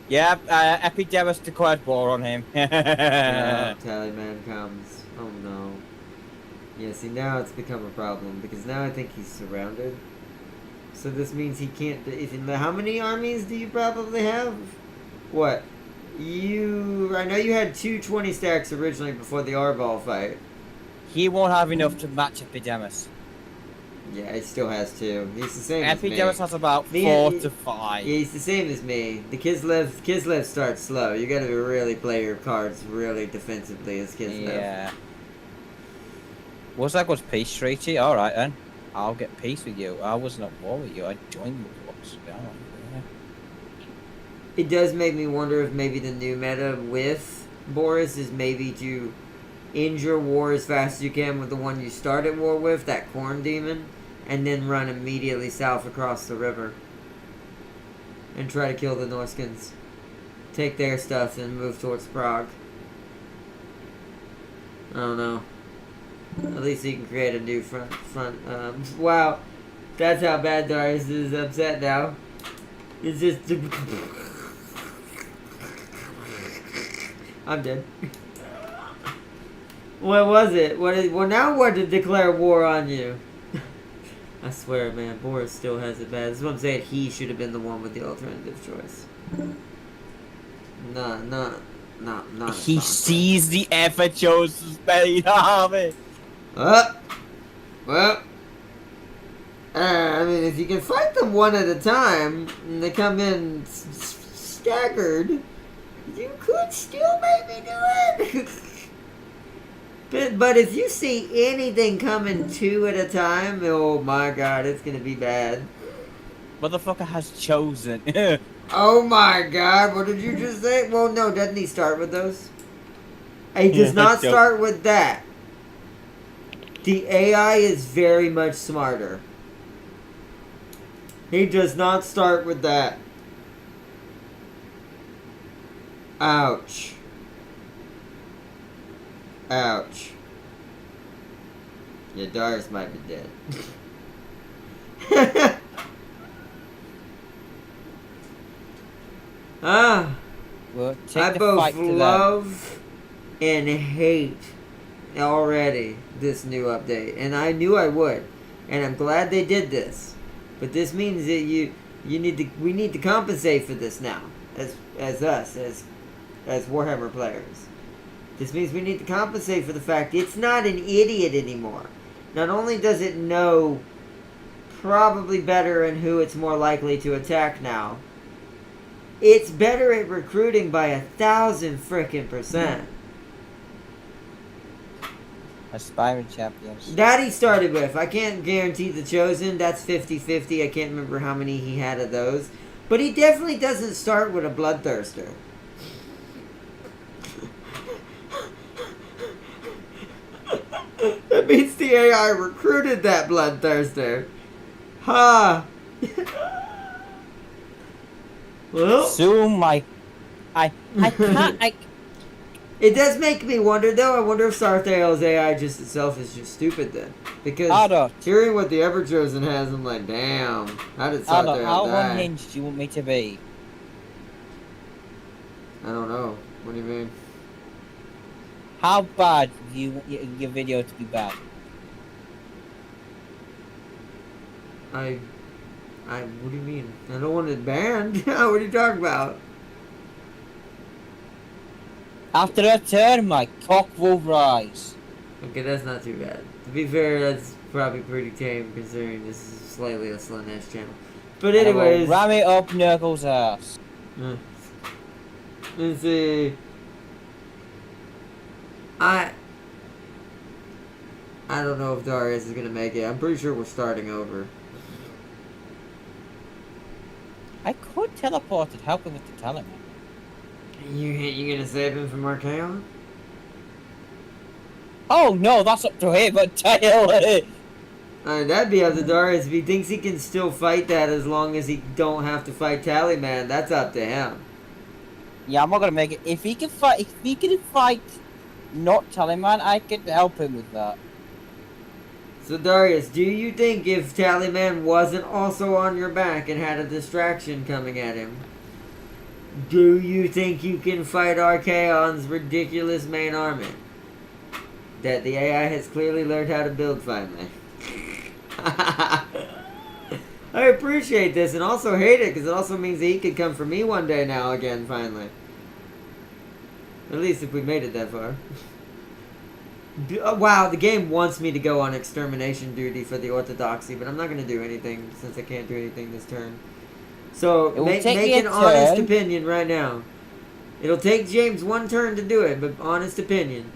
Yeah, Epidemus declared war on him. Yeah, Tallyman comes. Oh no. Yeah, see, now it's become a problem, because now I think he's surrounded. So this means he can't... How many armies do you probably have? What? I know you had 220 stacks originally before the Arball fight. He won't have enough to match Epidemus. Yeah, he still has two. He's the same as me. Epidemus has about Me- 4 to 5. Yeah, he's the same as me. The Kislev starts slow. You gotta really play your cards really defensively as Kislev. Yeah. Was that was peace treaty? Alright then. I'll get peace with you. I was not war with you. I joined with what's going on. It does make me wonder if maybe the new meta with Boris is maybe to end your war as fast as you can with the one you started war with, that Corn Demon, and then run immediately south across the river. And try to kill the Norskins. Take their stuff and move towards Prague. I don't know. At least he can create a new front. Wow. That's how bad Darius is upset now. It's just... I'm dead. What was it? Well, now what to declare war on you? I swear, man, Boris still has it bad. That's what I'm saying. He should have been the one with the alternative choice. Not. He sees the ever chosen spade army. Well, I mean, if you can fight them one at a time, and they come in staggered, you could still maybe do it. But if you see anything coming 2 at a time, oh my god, it's gonna be bad. Motherfucker has chosen. Oh my god, what did you just say? Well, no, doesn't he start with those? He does not start with that. The AI is very much smarter. He does not start with that. Ouch. Ouch. Yeah, Darius might be dead. Well, take I the both fight to them. love and hate already this new update, and I knew I would, and I'm glad they did this. But this means that we need to compensate for this now, as Warhammer players. This means we need to compensate for the fact it's not an idiot anymore. Not only does it know probably better and who it's more likely to attack now, it's better at recruiting by 1,000 frickin' %. Aspiring champions. That he started with. I can't guarantee the Chosen. That's 50-50. I can't remember how many he had of those. But he definitely doesn't start with a Bloodthirster. That means the AI recruited that bloodthirster. Ha! Well, Soon, I can't. it does make me wonder, though. I wonder if Sarthael's AI just itself is just stupid then. Because Otto. hearing what the Everchosen has, I'm like, damn. How did Otto, Sarthael how die? unhinged do you want me to be? I don't know. What do you mean? How bad do you want your video to be bad? What do you mean? I don't want it banned. What are you talking about? After a turn, my cock will rise. Okay, that's not too bad. To be fair, that's probably pretty tame considering this is slightly a Slanesh channel. But And I will anyways, ram it up Nurgle's ass. let's see. I don't know if Darius is gonna make it. I'm pretty sure we're starting over. I could teleport and help him with the talent. You gonna save him from Archaon? Oh no, that's up to him, but Taylor. That'd be up to Darius. If he thinks he can still fight that as long as he don't have to fight Tallyman, that's up to him. Yeah, I'm not gonna make it. If he can fight, not Tallyman, I could help him with that. So Darius, do you think if Tallyman wasn't also on your back and had a distraction coming at him, do you think you can fight Archaon's ridiculous main army? That the AI has clearly learned how to build finally. I appreciate this and also hate it because it also means that he could come for me one day now again finally. At least if we made it that far. Wow, the game wants me to go on extermination duty for the Orthodoxy, but I'm not going to do anything since I can't do anything this turn. So, make an honest opinion right now. It'll take James one turn to do it, but honest opinion.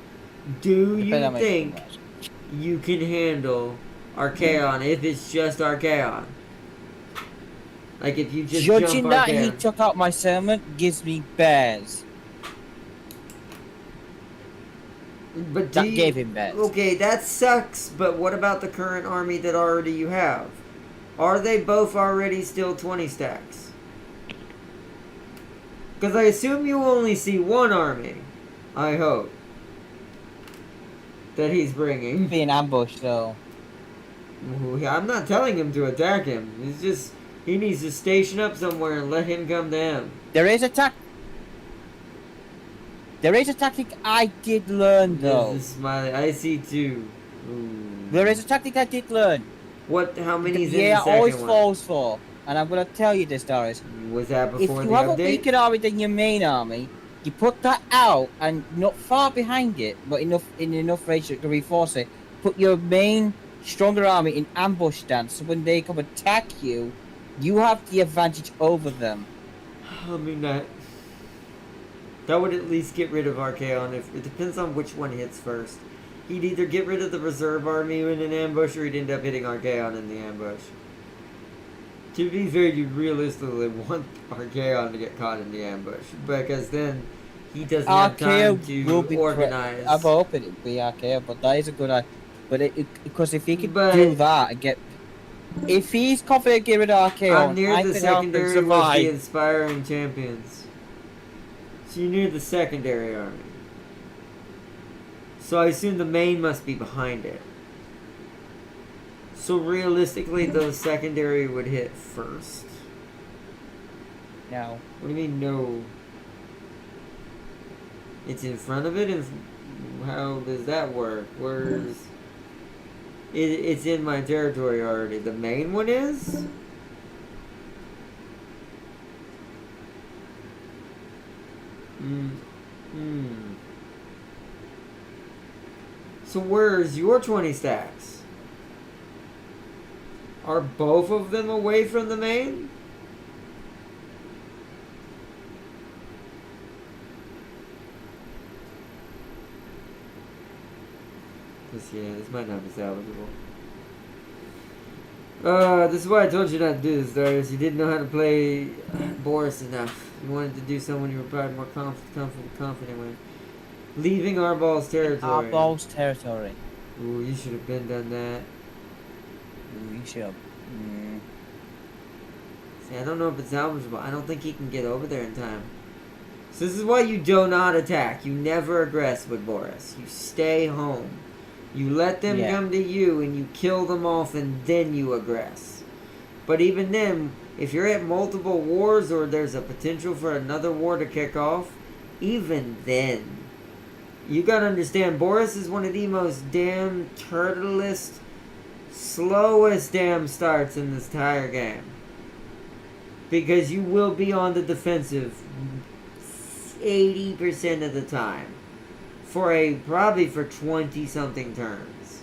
Do you think you can handle Archaon if it's just Archaon? Like if you just Judging jump that Archaon. he took out my sermon gives me bears. But That gave him bears. Okay, that sucks, but what about the current army that already you have? Are they both already still 20 stacks? Because I assume you only see one army. I hope. That he's bringing. Being ambushed though. Ooh, I'm not telling him to attack him. He's just... He needs to station up somewhere and let him come to him. There is a tactic I did learn though. This is Smiley. I see two. Ooh. There is a tactic I did learn. What? How many is in Yeah, the second always one? falls for. And I'm gonna tell you this, Doris. Was that If before you the have a update? weaker army than your main army, you put that out and not far behind it, but in enough ratio to reinforce it. Put your main stronger army in ambush stance, so when they come attack you, you have the advantage over them. I mean that would at least get rid of Archaon. If it depends on which one hits first. He'd either get rid of the reserve army in an ambush, or he'd end up hitting Archaon in the ambush. To be fair, you realistically want Archaon to get caught in the ambush, because then he doesn't have time to organize. I'm hoping it'll be Archaea, but that is a good idea. But because if he could But- do that and get, if he's confident get rid of Archaea, I'm near I the can help him secondary with the survive. Inspiring Champions. So you're near the secondary army. So I assume the main must be behind it. So realistically, the secondary would hit first. No. What do you mean, no? It's in front of it? And how does that work? Where's... It's in my territory already. The main one is? So where's your 20 stacks? Are both of them away from the main? This might not be salvageable. This is why I told you not to do this, Darius. You didn't know how to play Boris enough. You wanted to do someone you were probably more confident with. Leaving Arball's territory. Arball's territory. Ooh, you should have been done that. Ooh, you should. Mm. See, I don't know if it's salvageable. I don't think he can get over there in time. So this is why you do not attack. You never aggress with Boris. You stay home. You let them Yeah. come to you and you kill them off and then you aggress. But even then, if you're at multiple wars or there's a potential for another war to kick off, even then, you gotta understand, Boris is one of the most damn turtlest, slowest damn starts in this entire game. Because you will be on the defensive 80% of the time. Probably for 20 something turns.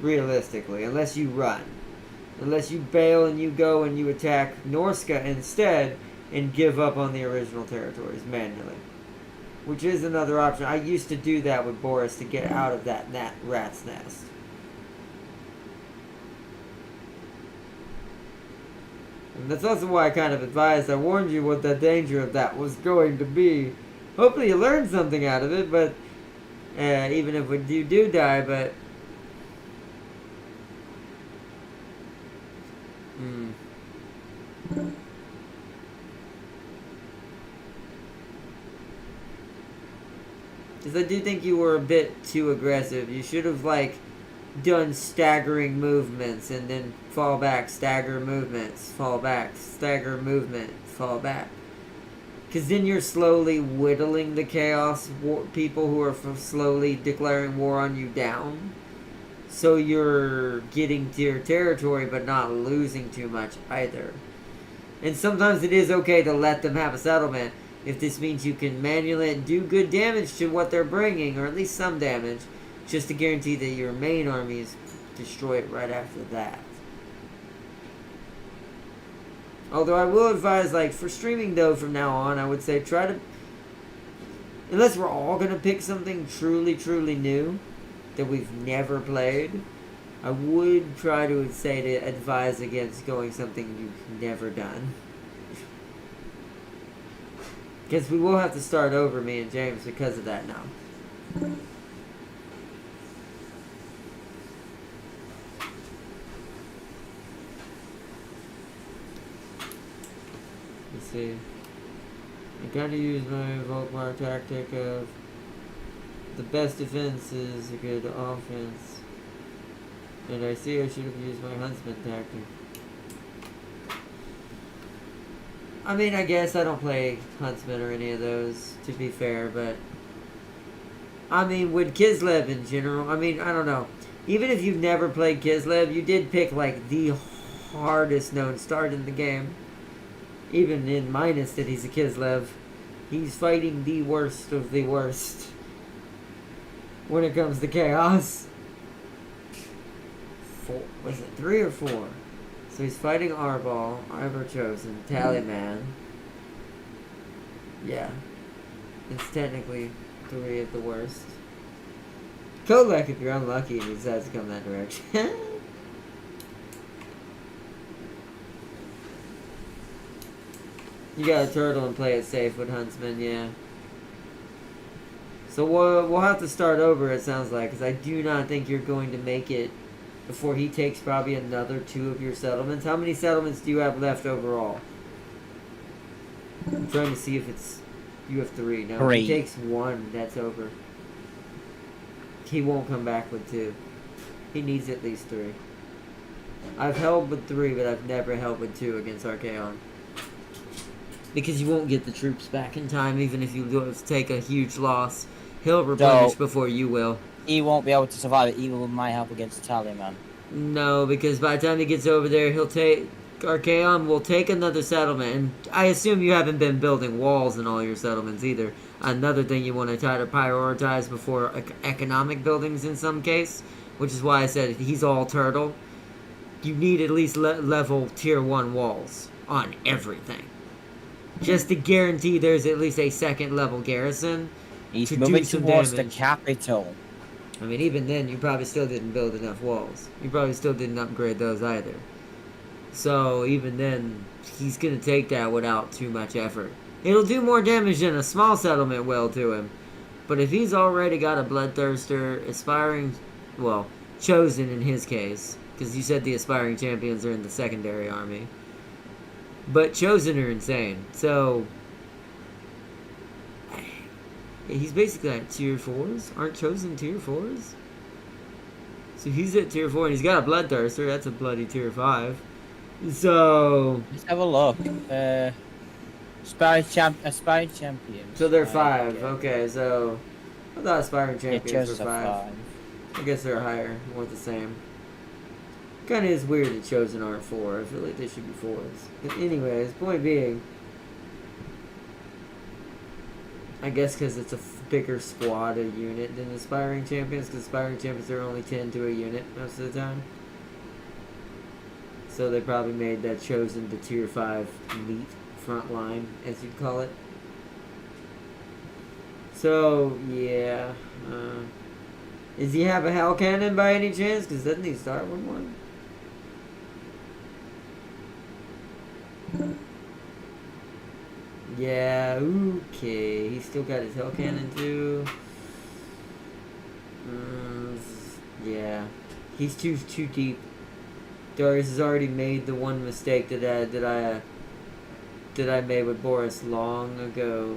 Realistically, unless you run. Unless you bail and you go and you attack Norska instead and give up on the original territories manually. Which is another option. I used to do that with Boris to get out of that rat's nest. And that's also why I kind of advised, I warned you what the danger of that was going to be. Hopefully you learned something out of it, but even if you do die, but... Because I do think you were a bit too aggressive. You should have, like, done staggering movements and then fall back, stagger movements, fall back, stagger movement, fall back. Because then you're slowly whittling the chaos people who are slowly declaring war on you down. So you're getting to your territory but not losing too much either. And sometimes it is okay to let them have a settlement if this means you can manually do good damage to what they're bringing, or at least some damage, just to guarantee that your main armies destroy it right after that. Although I will advise, like, for streaming though from now on, I would say try to, unless we're all going to pick something truly, truly new that we've never played, I would try to say to advise against going something you've never done. Because we will have to start over, me and James, because of that now. Let's see. I gotta use my Volkmar tactic of the best defense is a good offense. And I see I should have used my Huntsman tactic. I mean, I guess I don't play Huntsman or any of those, to be fair, but... I mean, with Kislev in general, I mean, I don't know. Even if you've never played Kislev, you did pick, like, the hardest known start in the game. Even in minus that he's a Kislev. He's fighting the worst of the worst. When it comes to chaos. Was it 3 or 4? So he's fighting Arbol, Chosen, Tallyman. Yeah. It's technically 3 of the worst. Kolek if you're unlucky and he decides to come that direction. You gotta turtle and play it safe with Huntsman, yeah. So we'll have to start over, it sounds like, because I do not think you're going to make it before he takes probably another 2 of your settlements. How many settlements do you have left overall? I'm trying to see if it's... You have 3. No, 3. if he takes 1, that's over. He won't come back with 2. He needs at least 3. I've held with 3, but I've never held with 2 against Archaon. Because you won't get the troops back in time, even if you take a huge loss. He'll replenish before you will. He won't be able to survive it, even with my help against Tallyman. No, because by the time he gets over there, Archaon will take another settlement. And I assume you haven't been building walls in all your settlements either. Another thing you want to try to prioritize before economic buildings in some case. Which is why I said he's all turtle. You need at least level tier 1 walls on everything. Just to guarantee there's at least a 2nd level garrison. He's to moving do some towards damage. the capital. I mean, even then, you probably still didn't build enough walls. You probably still didn't upgrade those either. So, even then, he's going to take that without too much effort. It'll do more damage than a small settlement will to him. But if he's already got a Bloodthirster, aspiring, well, chosen in his case, because you said the aspiring champions are in the secondary army. But chosen are insane. So he's basically at tier 4s. Aren't chosen tier 4s? So he's at tier 4 and he's got a Bloodthirster. That's a bloody tier 5. So Let's have a look. Aspiring champions. so they're 5. Okay, so I thought aspiring Yeah, champions chosen's were a 5. 5. I guess they're higher, more the same. Kind of is weird that chosen aren't 4. I feel like they should be 4s. But anyways, point being, I guess because it's a bigger squad, a unit than aspiring champions, because aspiring champions are only 10 to a unit most of the time. So they probably made that chosen the tier 5 elite front line, as you'd call it. So, yeah. Does he have a Hell Cannon by any chance? Because doesn't he start with one? Yeah, okay. He's still got his Hell Cannon too. Yeah. He's too deep. Darius has already made the one mistake that I made with Boris long ago.